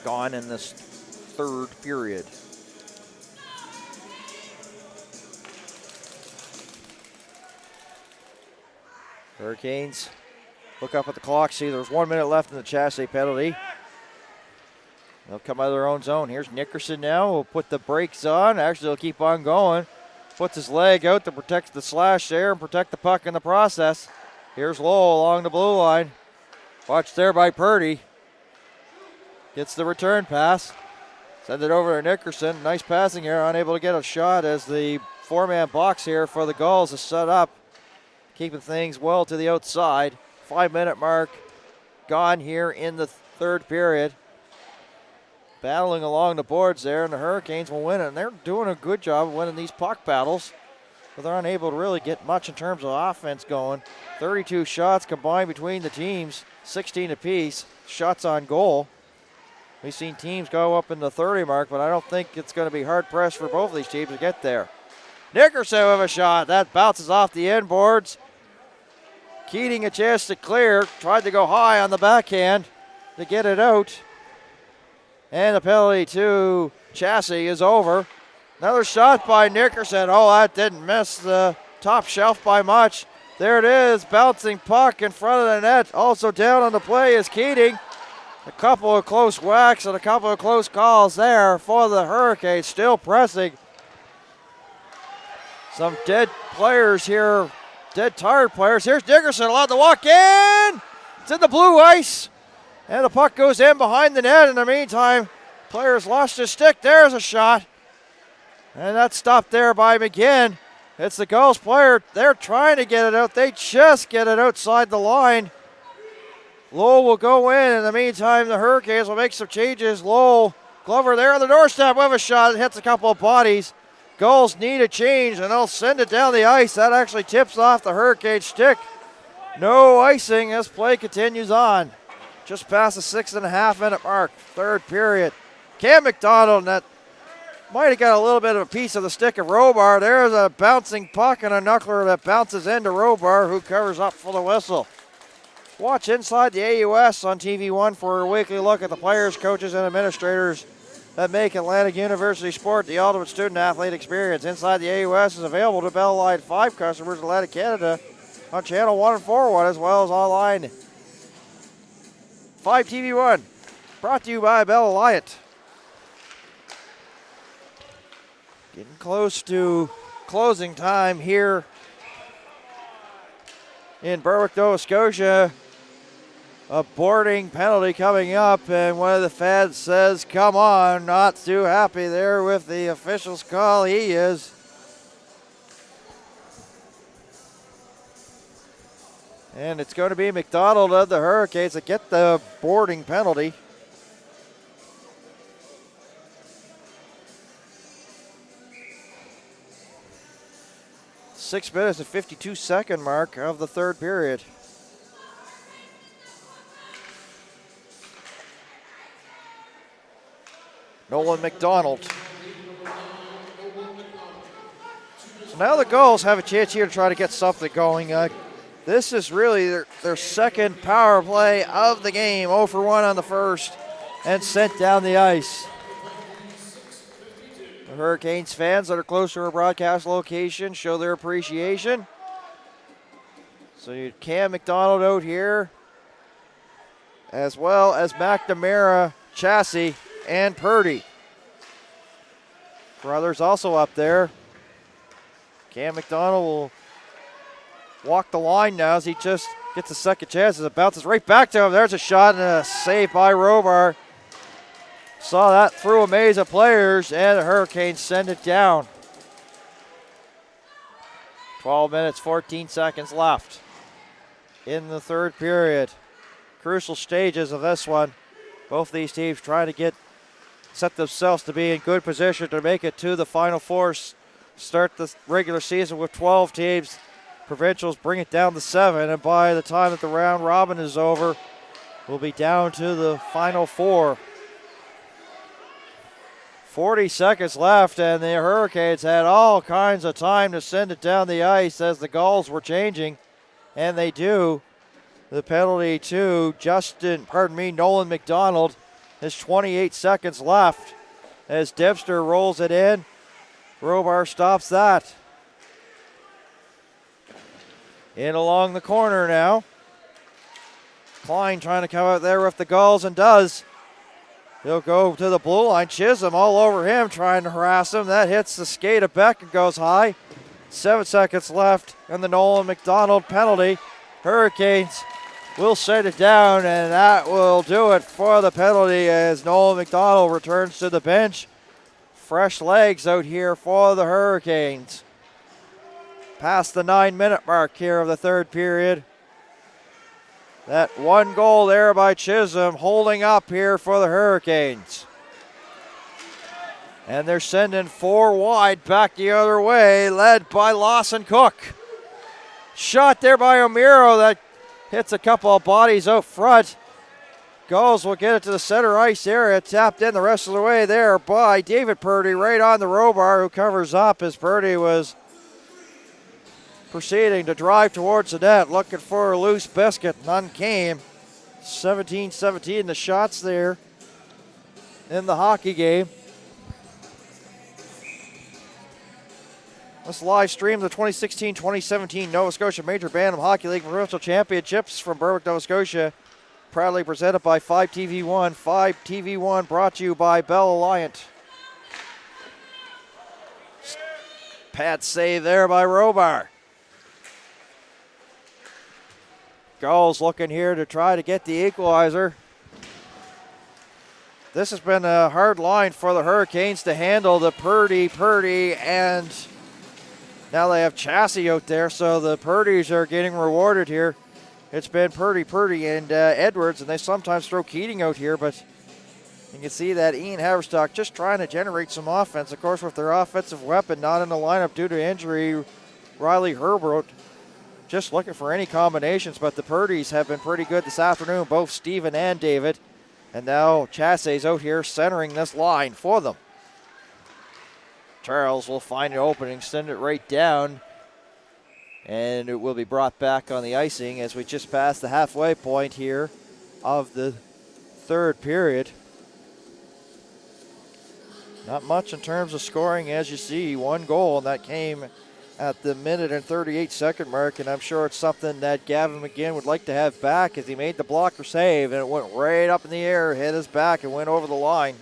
A: gone in this third period. Hurricanes look up at the clock, see there's 1 minute left in the Chasse penalty. They'll come out of their own zone. Here's Nickerson now. Will put the brakes on. Actually, he'll keep on going. Puts his leg out to protect the slash there and protect the puck in the process. Here's Lowell along the blue line. Watched there by Purdy. Gets the return pass. Send it over to Nickerson. Nice passing here. Unable to get a shot as the four-man box here for the Gulls is set up. Keeping things well to the outside. 5 minute mark gone here in the third period. Battling along the boards there, and the Hurricanes will win it. And they're doing a good job of winning these puck battles, but they're unable to really get much in terms of offense going. 32 shots combined between the teams, 16 apiece. Shots on goal. We've seen teams go up in the 30 mark, but I don't think it's going to be hard pressed for both of these teams to get there. Nickerson with a shot. That bounces off the end boards. Keating a chance to clear. Tried to go high on the backhand to get it out. And the penalty to Chasse is over. Another shot by Nickerson. Oh, that didn't miss the top shelf by much. There it is, bouncing puck in front of the net. Also down on the play is Keating. A couple of close whacks and a couple of close calls there for the Hurricanes. Still pressing. Some dead players here, dead tired players. Here's Nickerson allowed to walk in. It's in the blue ice. And the puck goes in behind the net. In the meantime, players lost his stick. There's a shot. And that's stopped there by McGinn. It's the Gulls player. They're trying to get it out. They just get it outside the line. Lowell will go in. In the meantime, the Hurricanes will make some changes. Lowell, Glover there on the doorstep with a shot. It hits a couple of bodies. Gulls need a change, and they'll send it down the ice. That actually tips off the Hurricane stick. No icing as play continues on. Just past the 6.5 minute mark, third period. Cam McDonald, that might have got a little bit of a piece of the stick of Robar. There's a bouncing puck and a knuckler that bounces into Robar, who covers up for the whistle. Watch Inside the AUS on TV1 for a weekly look at the players, coaches, and administrators that make Atlantic University Sport the ultimate student-athlete experience. Inside the AUS is available to Bell Line 5 customers in Atlantic Canada on Channel 141 as well as online. 5 TV1, brought to you by Bell Alliant. Getting close to closing time here in Berwick, Nova Scotia. A boarding penalty coming up, and one of the fans says, come on. Not too happy there with the official's call. He is. And it's going to be McDonald of the Hurricanes that get the boarding penalty. Six minutes and 52-second mark of the third period. Nolan McDonald. So now the Gulls have a chance here to try to get something going. This is really their second power play of the game. 0 for 1 on the first and sent down the ice. The Hurricanes fans that are close to our broadcast location show their appreciation. So you Cam McDonald out here, as well as McNamara, Chassis, and Purdy. Brothers also up there. Cam McDonald will walk the line now as he just gets a second chance as it bounces right back to him. There's a shot and a save by Robar. Saw that through a maze of players, and the Hurricanes send it down. 12 minutes, 14 seconds left in the third period. Crucial stages of this one. Both these teams trying to set themselves to be in good position to make it to the Final Four. Start the regular season with 12 teams. Provincials bring it down to 7, and by the time that the round robin is over, we'll be down to the Final Four. 40 seconds left, and the Hurricanes had all kinds of time to send it down the ice as the Gulls were changing, and they do. The penalty to Nolan McDonald. There's 28 seconds left as Debster rolls it in. Robar stops that. In along the corner now. Klein trying to come out there with the Gulls and does. He'll go to the blue line. Chisholm all over him trying to harass him. That hits the skate of Beck and goes high. 7 seconds left and the Nolan McDonald penalty. Hurricanes will send it down, and that will do it for the penalty as Nolan McDonald returns to the bench. Fresh legs out here for the Hurricanes. Past the 9-minute mark here of the third period. That one goal there by Chisholm holding up here for the Hurricanes. And they're sending 4 wide back the other way, led by Lawson Cook. Shot there by O'Meara that hits a couple of bodies out front. Gulls will get it to the center ice area, tapped in the rest of the way there by David Purdy right on the Robar, who covers up as Purdy was proceeding to drive towards the net, looking for a loose biscuit. None came. 17-17 the shots there in the hockey game. Let's live stream the 2016-2017 Nova Scotia Major Bantam Hockey League Provincial Championships from Berwick, Nova Scotia. Proudly presented by 5TV1. 5TV1 brought to you by Bell Alliant. Pad save there by Robar. Gulls looking here to try to get the equalizer. This has been a hard line for the Hurricanes to handle. The Purdy, and now they have Chassis out there, so the Purdys are getting rewarded here. It's been Purdy, and Edwards, and they sometimes throw Keating out here, but you can see that Ian Haverstock just trying to generate some offense. Of course, with their offensive weapon not in the lineup due to injury, Riley Herbert just looking for any combinations, but the Purdys have been pretty good this afternoon, both Steven and David. And now Chassey's out here centering this line for them. Charles will find an opening, send it right down, and it will be brought back on the icing as we just passed the halfway point here of the third period. Not much in terms of scoring, as you see. 1 goal, and that came at the minute and 38-second mark, and I'm sure it's something that Gavin McGinn would like to have back as he made the blocker save, and it went right up in the air, hit his back, and went over the line.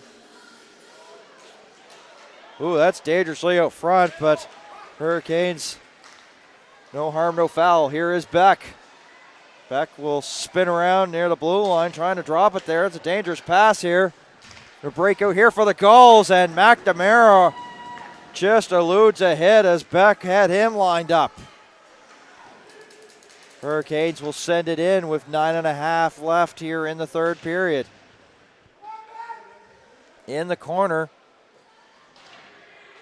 A: Ooh, that's dangerously out front, but Hurricanes, no harm, no foul. Here is Beck. Beck will spin around near the blue line, trying to drop it there. It's a dangerous pass here. The breakout here for the Gulls, and McNamara just eludes ahead as Beck had him lined up. Hurricanes will send it in with 9.5 left here in the third period. In the corner.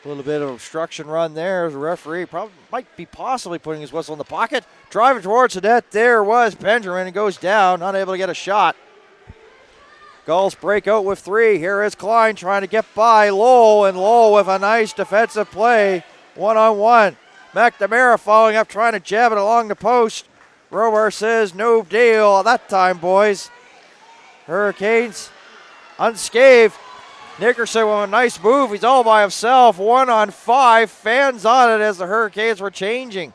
A: A little bit of obstruction run there. The referee might be possibly putting his whistle in the pocket. Driving towards the net. There was Benjamin. It goes down. Not able to get a shot. Gulls break out with 3. Here is Klein trying to get by Lowell, and Lowell with a nice defensive play, one-on-one. McNamara following up, trying to jab it along the post. Robar says, no deal at that time, boys. Hurricanes unscathed. Nickerson with a nice move. He's all by himself, 1-on-5. Fans on it as the Hurricanes were changing.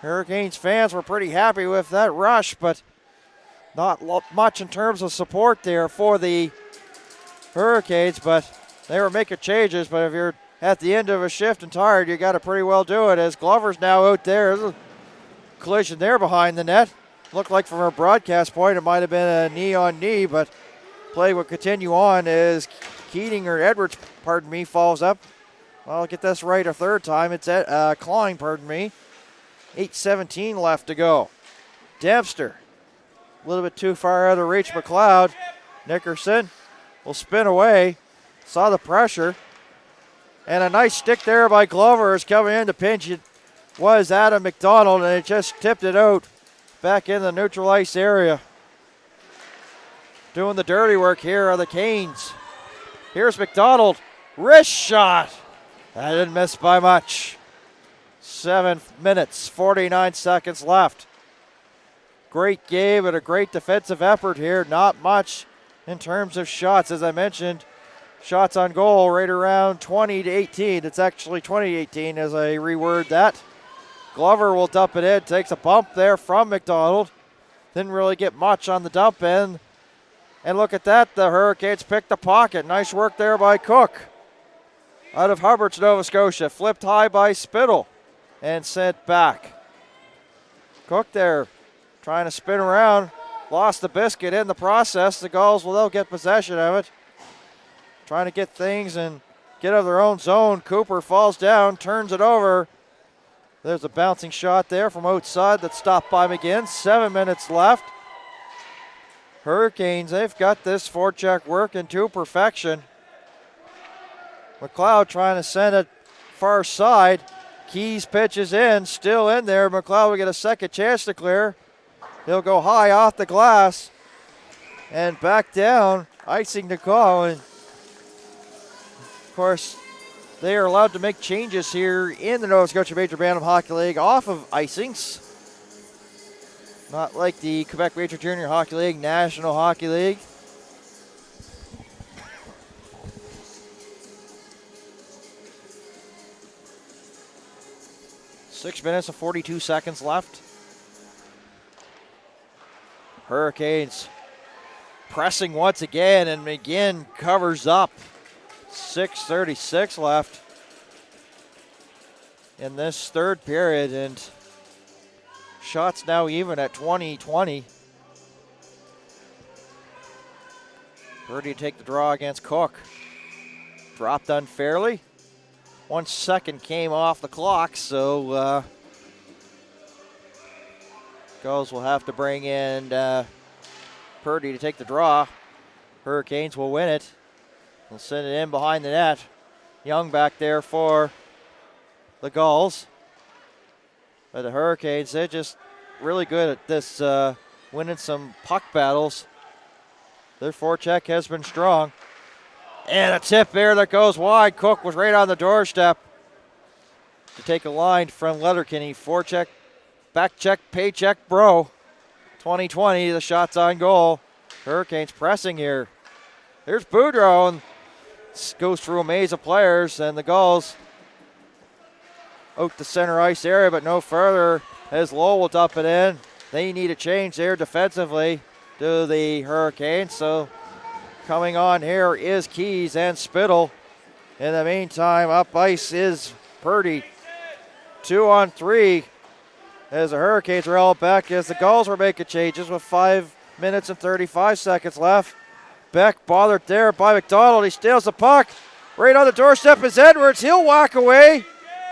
A: Hurricanes fans were pretty happy with that rush, but not much in terms of support there for the Hurricanes, but they were making changes. But if you're at the end of a shift and tired, you got to pretty well do it, as Glover's now out there. There's a collision there behind the net. Looked like from a broadcast point it might have been a knee-on-knee, but play will continue on as Edwards, falls up. Well, I'll get this right a third time. It's at Klein, 8:17 left to go. Dempster, a little bit too far out of reach. McLeod. Nickerson will spin away. Saw the pressure. And a nice stick there by Glover is coming in to pinch. It was Adam McDonald, and it just tipped it out back in the neutral ice area. Doing the dirty work here are the Canes. Here's McDonald. Wrist shot. That didn't miss by much. 7 minutes, 49 seconds left. Great game and a great defensive effort here. Not much in terms of shots. As I mentioned, shots on goal right around 20-18. It's actually 20-18 as I reword that. Glover will dump it in. Takes a bump there from McDonald. Didn't really get much on the dump in. And look at that. The Hurricanes picked the pocket. Nice work there by Cook. Out of Hubbard's, Nova Scotia. Flipped high by Spittle and sent back. Cook there trying to spin around. Lost the biscuit in the process. The Gulls will they'll get possession of it. Trying to get things and get out of their own zone. Cooper falls down, turns it over. There's a bouncing shot there from outside that's stopped by McGinn. 7 minutes left. Hurricanes, they've got this forecheck working to perfection. McLeod trying to send it far side. Keys pitches in, still in there. McLeod will get a second chance to clear. He'll go high off the glass and back down, icing the call. And of course, they are allowed to make changes here in the Nova Scotia Major Bantam Hockey League off of icings. Not like the Quebec Major Junior Hockey League, National Hockey League. Six minutes and 42 seconds left. Hurricanes pressing once again, and McGinn covers up. 6:36 left in this third period, and shots now even at 20-20. Birdie to take the draw against Cook. Dropped unfairly. 1 second came off the clock, so Gulls will have to bring in Purdy to take the draw. Hurricanes will win it. They'll send it in behind the net. Young back there for the Gulls. But the Hurricanes, they're just really good at this, winning some puck battles. Their forecheck has been strong. And a tip there that goes wide. Cook was right on the doorstep to take a line from Letterkenny. Forecheck, back check, paycheck, bro. 20-20, the shots on goal. Hurricanes pressing here. There's Boudreau, and goes through a maze of players, and the Gulls out the center ice area, but no further as Lowell will dump it in. They need a change there defensively to the Hurricanes, so coming on here is Keys and Spittle. In the meantime, up ice is Purdy. 2-on-3 as the Hurricanes are all back as the Gulls were making changes with 5 minutes and 35 seconds left. Beck bothered there by McDonald. He steals the puck. Right on the doorstep is Edwards. He'll walk away.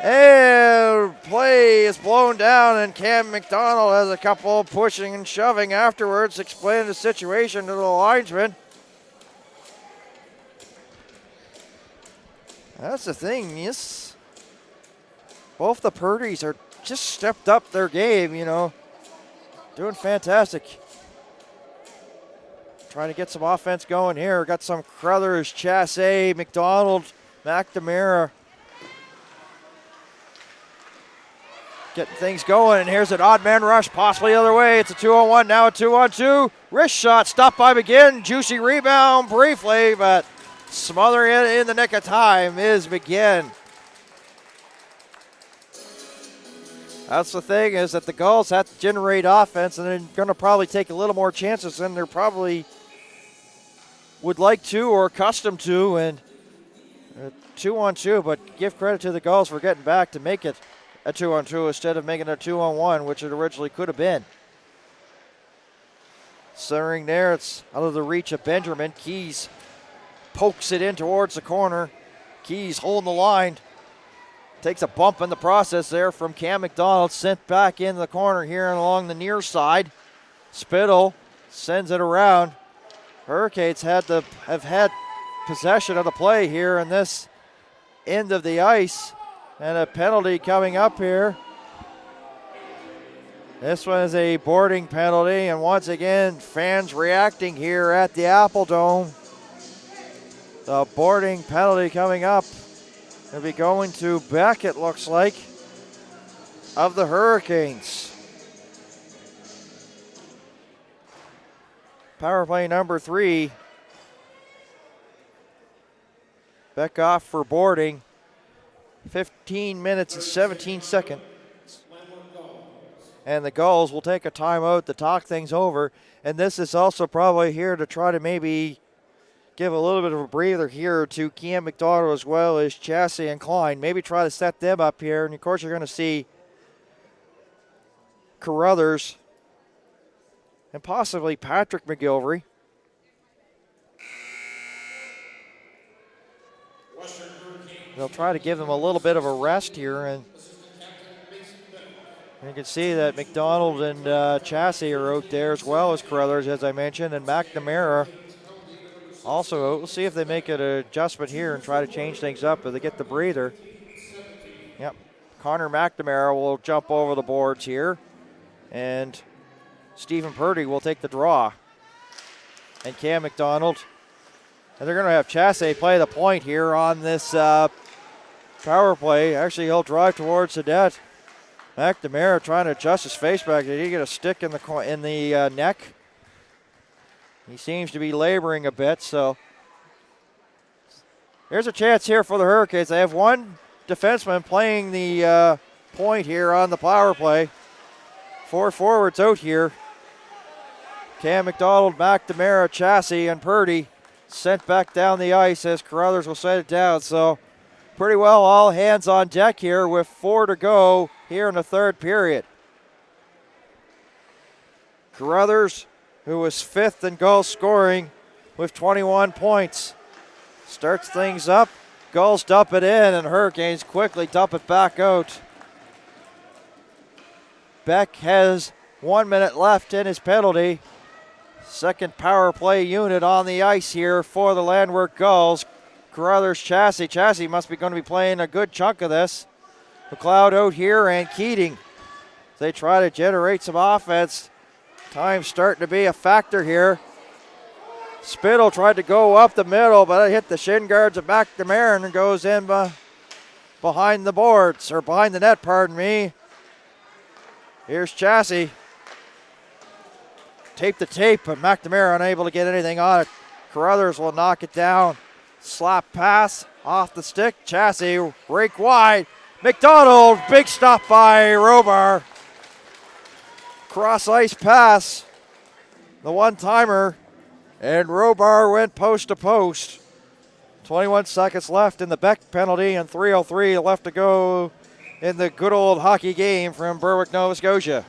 A: And play is blown down, and Cam McDonald has a couple pushing and shoving afterwards, explaining the situation to the linesman. That's the thing, yes. Both the Purdies are just stepped up their game, you know. Doing fantastic. trying to get some offense going here. Got some Crothers, Chasse, McDonald, McNamara getting things going, and here's an odd man rush, possibly the other way. It's a 2-on-1, now a 2-on-2. Wrist shot, stopped by McGinn. Juicy rebound briefly, but smothering it in the nick of time is McGinn. That's the thing, is that the Gulls have to generate offense, and they're going to probably take a little more chances than they're probably would like to or accustomed to, and 2-on-2, but give credit to the Gulls for getting back to make it a 2-on-2 instead of making a 2-on-1, which it originally could have been. Centering there, it's out of the reach of Benjamin. Keys pokes it in towards the corner. Keys holding the line. Takes a bump in the process there from Cam McDonald. Sent back in the corner here and along the near side. Spittle sends it around. Hurricanes have had possession of the play here in this end of the ice. And a penalty coming up here. This one is a boarding penalty, and once again, fans reacting here at the Apple Dome. The boarding penalty coming up. It'll be going to Beck, it looks like, of the Hurricanes. Power play number 3. Beck off for boarding. 15 minutes and 17 seconds. And the Gulls will take a timeout to talk things over. And this is also probably here to try to maybe give a little bit of a breather here to Cam McDonald as well as Chasse and Klein. Maybe try to set them up here. And of course you're going to see Carruthers and possibly Patrick McGilvery. They'll try to give them a little bit of a rest here, and you can see that McDonald and Chasse are out there as well as Carruthers, as I mentioned, and McNamara also out. We'll see if they make an adjustment here and try to change things up if they get the breather. Yep, Connor McNamara will jump over the boards here, and Stephen Purdy will take the draw. And Cam McDonald, and they're going to have Chasse play the point here on this power play. Actually, he'll drive towards the net. McNamara trying to adjust his face back. Did he get a stick in the neck? He seems to be laboring a bit, so here's a chance here for the Hurricanes. They have one defenseman playing the point here on the power play. 4 forwards out here. Cam McDonald, McNamara, Chasse, and Purdy sent back down the ice as Carruthers will set it down. So pretty well all hands on deck here with 4 to go here in the third period. Carruthers, who was 5th in Gulls scoring with 21 points, starts things up. Gulls dump it in, and Hurricanes quickly dump it back out. Beck has 1 minute left in his penalty. Second power play unit on the ice here for the Landworks Gulls. Carruthers, Chasse. Chasse must be going to be playing a good chunk of this. McLeod out here and Keating. They try to generate some offense. Time's starting to be a factor here. Spittle tried to go up the middle, but it hit the shin guards of McNamara and goes in behind the boards, or behind the net, pardon me. Here's Chasse. Tape the tape, but McNamara unable to get anything on it. Carruthers will knock it down. Slap pass off the stick. Chasse rake wide. McDonald, big stop by Robar. Cross ice pass. The one-timer. And Robar went post to post. 21 seconds left in the Beck penalty and 3:03 left to go in the good old hockey game from Berwick, Nova Scotia.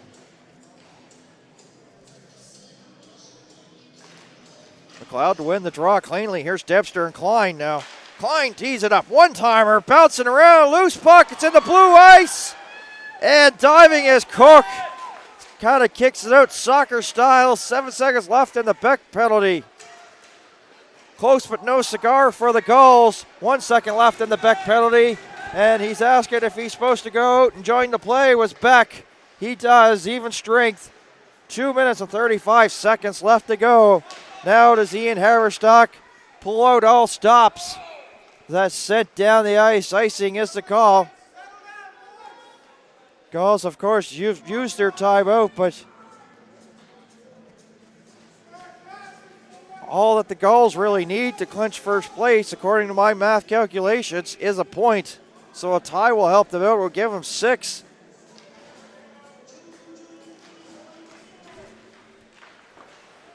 A: McLeod to win the draw cleanly. Here's Debster and Klein now. Klein tees it up. One-timer bouncing around. Loose puck. It's in the blue ice. And diving is Cook. Kind of kicks it out soccer style. 7 seconds left in the Beck penalty. Close but no cigar for the Gulls. 1 second left in the Beck penalty. And he's asking if he's supposed to go out and join the play with Beck. He does. Even strength. 2 minutes and 35 seconds left to go Now does Ian Haverstock pull out all stops. That's sent down the ice. Icing is the call. Gulls, of course, used their timeout, but all that the Gulls really need to clinch first place, according to my math calculations, is a point. So a tie will help them out. We'll give them 6.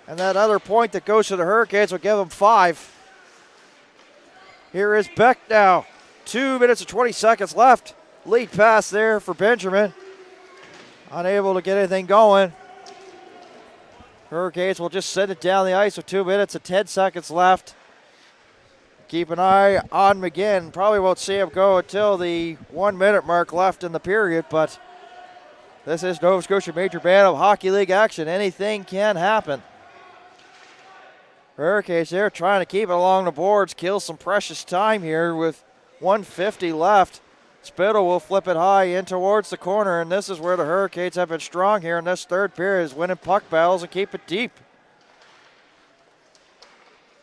A: And that other point that goes to the Hurricanes will give them 5. Here is Beck now. 2 minutes and 20 seconds left. Lead pass there for Benjamin. Unable to get anything going. Hurricanes will just send it down the ice with 2 minutes and 10 seconds left. Keep an eye on McGinn. Probably won't see him go until the 1 minute mark left in the period, but this is Nova Scotia Major Bantam Hockey League action. Anything can happen. Hurricanes there trying to keep it along the boards, kill some precious time here with 1:50 left. Spittle will flip it high in towards the corner, and this is where the Hurricanes have been strong here in this third period, is winning puck battles and keep it deep.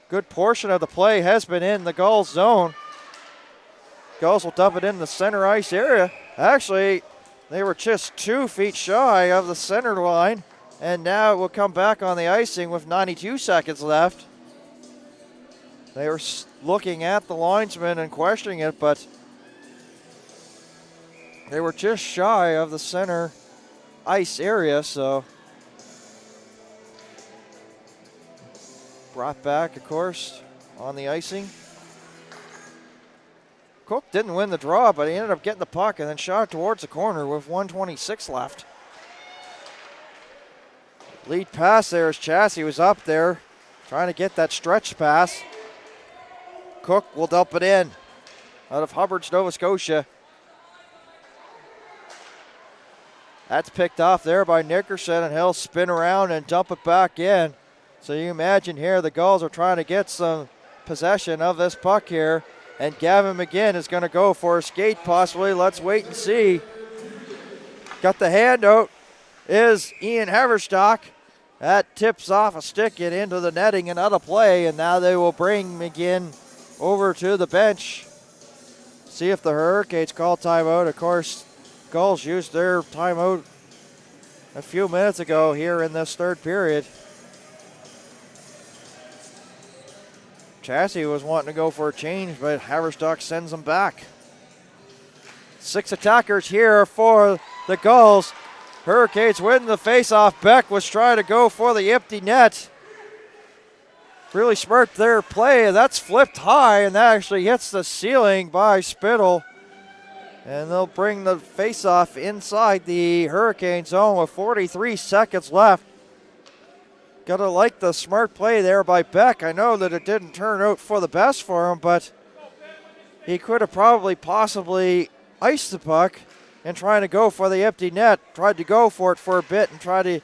A: Good portion of the play has been in the Gulls zone. Gulls will dump it in the center ice area. Actually, they were just 2 feet shy of the center line, and now it will come back on the icing with 92 seconds left. They were looking at the linesman and questioning it, but they were just shy of the center ice area, so brought back, of course, on the icing. Cook didn't win the draw, but he ended up getting the puck and then shot it towards the corner with 1:26 left. Lead pass there as Chassie was up there trying to get that stretch pass. Cook will dump it in out of Hubbard's, Nova Scotia. That's picked off there by Nickerson, and he'll spin around and dump it back in. So you imagine here the Gulls are trying to get some possession of this puck here, and Gavin McGinn is going to go for a skate possibly. Let's wait and see. Got the handout is Ian Haverstock. That tips off a stick and into the netting and out of play, and now they will bring McGinn over to the bench. See if the Hurricanes call timeout. Of course, Gulls used their timeout a few minutes ago here in this third period. Chassie was wanting to go for a change, but Haverstock sends them back. 6 attackers here for the Gulls. Hurricanes win the faceoff. Beck was trying to go for the empty net. Really smart their play. That's flipped high, and that actually hits the ceiling by Spittle. And they'll bring the faceoff inside the Hurricane zone with 43 seconds left. Gotta like the smart play there by Beck. I know that it didn't turn out for the best for him, but he could have probably possibly iced the puck and trying to go for the empty net. Tried to go for it for a bit and try to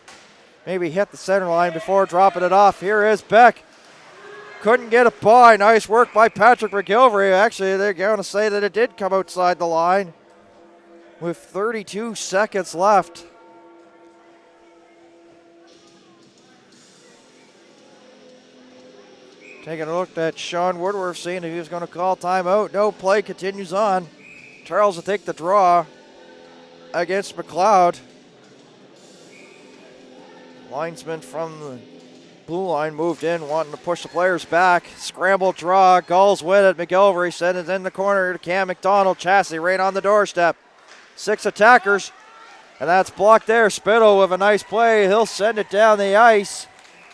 A: maybe hit the center line before dropping it off. Here is Beck. Couldn't get it by. Nice work by Patrick McGilvery. Actually, they're going to say that it did come outside the line with 32 seconds left. Taking a look at Sean Woodworth, seeing if he was going to call timeout. No, play continues on. Charles will take the draw against McLeod. Linesman from the blue line moved in, wanting to push the players back. Scramble draw. Gulls win it. McGilvery sends it in the corner to Cam McDonald. Chassie right on the doorstep. 6 attackers, and that's blocked there. Spittle with a nice play. He'll send it down the ice,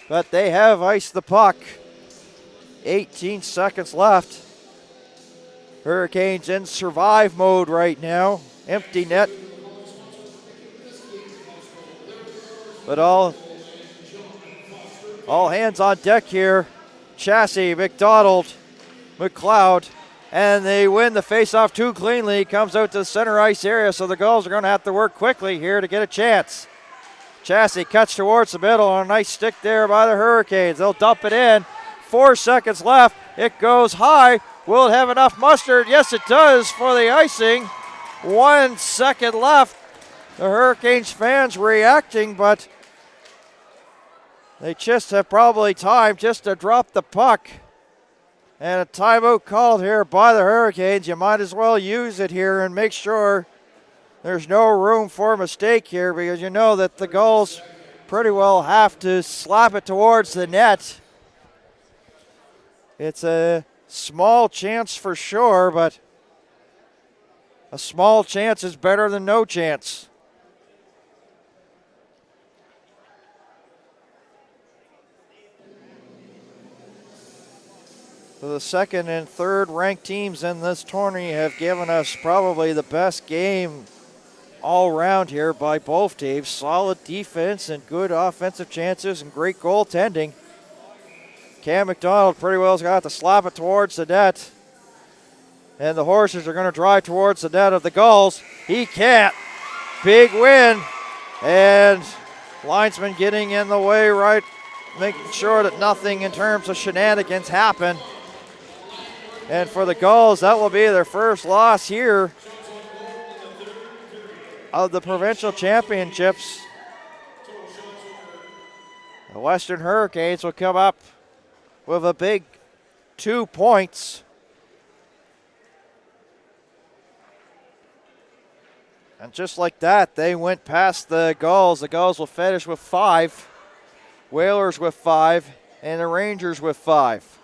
A: but they have iced the puck. 18 seconds left. Hurricanes in survive mode right now. Empty net. But all hands on deck here. Chassie, McDonald, McLeod, and they win the faceoff too cleanly. Comes out to the center ice area, so the Gulls are going to have to work quickly here to get a chance. Chassie cuts towards the middle on a nice stick there by the Hurricanes. They'll dump it in. 4 seconds left. It goes high. Will it have enough mustard? Yes, it does for the icing. 1 second left. The Hurricanes fans reacting, but They just have probably time just to drop the puck. And a timeout called here by the Hurricanes. You might as well use it here and make sure there's no room for mistake here, because you know that the Gulls pretty well have to slap it towards the net. It's a small chance for sure, but a small chance is better than no chance. So the second and third ranked teams in this tourney have given us probably the best game all around here by both teams. Solid defense and good offensive chances and great goaltending. Cam McDonald pretty well has got to slap it towards the net. And the Horses are going to drive towards the net of the Gulls. He can't. Big win. And linesman getting in the way, right, making sure that nothing in terms of shenanigans happen. And for the Gulls, that will be their first loss here of the provincial championships. The Western Hurricanes will come up with a big 2 points. And just like that, they went past the Gulls. The Gulls will finish with 5, Whalers with 5, and the Rangers with 5.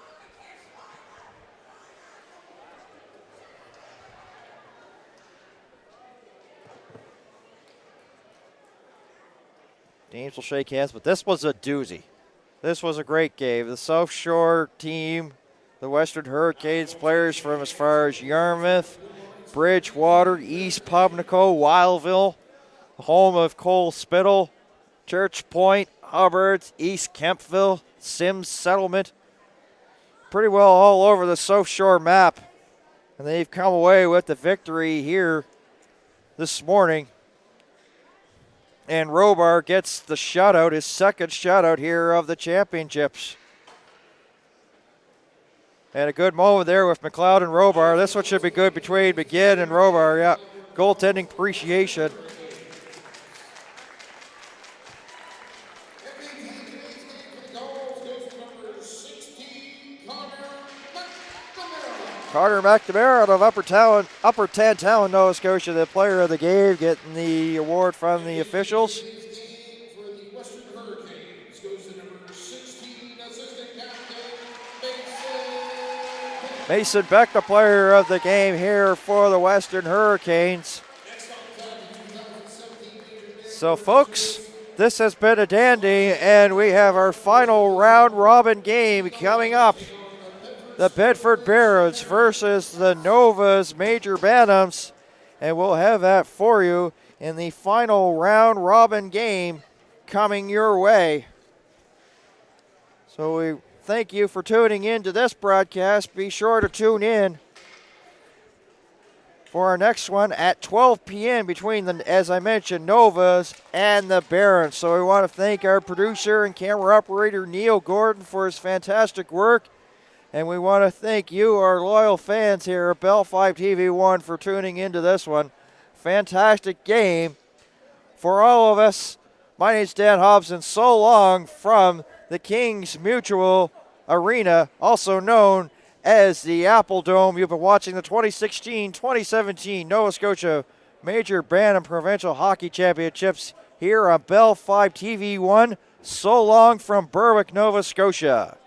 A: Teams will shake hands, but this was a doozy. This was a great game. The South Shore team, the Western Hurricanes players from as far as Yarmouth, Bridgewater, East Pubnico, Wildville, home of Cole Spittle, Church Point, Hubbards, East Kempville, Sims Settlement. Pretty well all over the South Shore map. And they've come away with the victory here this morning. And Robar gets the shutout, his second shutout here of the championships. And a good moment there with McLeod and Robar. This one should be good between McGinn and Robar. Yeah, goaltending appreciation. Carter McNamara out of Upper Tantallon, Nova Scotia, the player of the game, getting the award from the officials. Mason Beck, the player of the game here for the Western Hurricanes. So, folks, this has been a dandy, and we have our final round-robin game coming up. The Bedford Barons versus the Nova's Major Bantams, and we'll have that for you in the final round-robin game coming your way. So we thank you for tuning in to this broadcast. Be sure to tune in for our next one at 12 p.m. between the, as I mentioned, Novas and the Barons. So we want to thank our producer and camera operator, Neil Gordon, for his fantastic work. And we want to thank you, our loyal fans here at Bell 5 TV1, for tuning into this one. Fantastic game for all of us. My name's Dan Hobson. So long from the Kings Mutual Arena, also known as the Apple Dome. You've been watching the 2016-2017 Nova Scotia Major Bantam Provincial Hockey Championships here on Bell 5 TV1. So long from Berwick, Nova Scotia.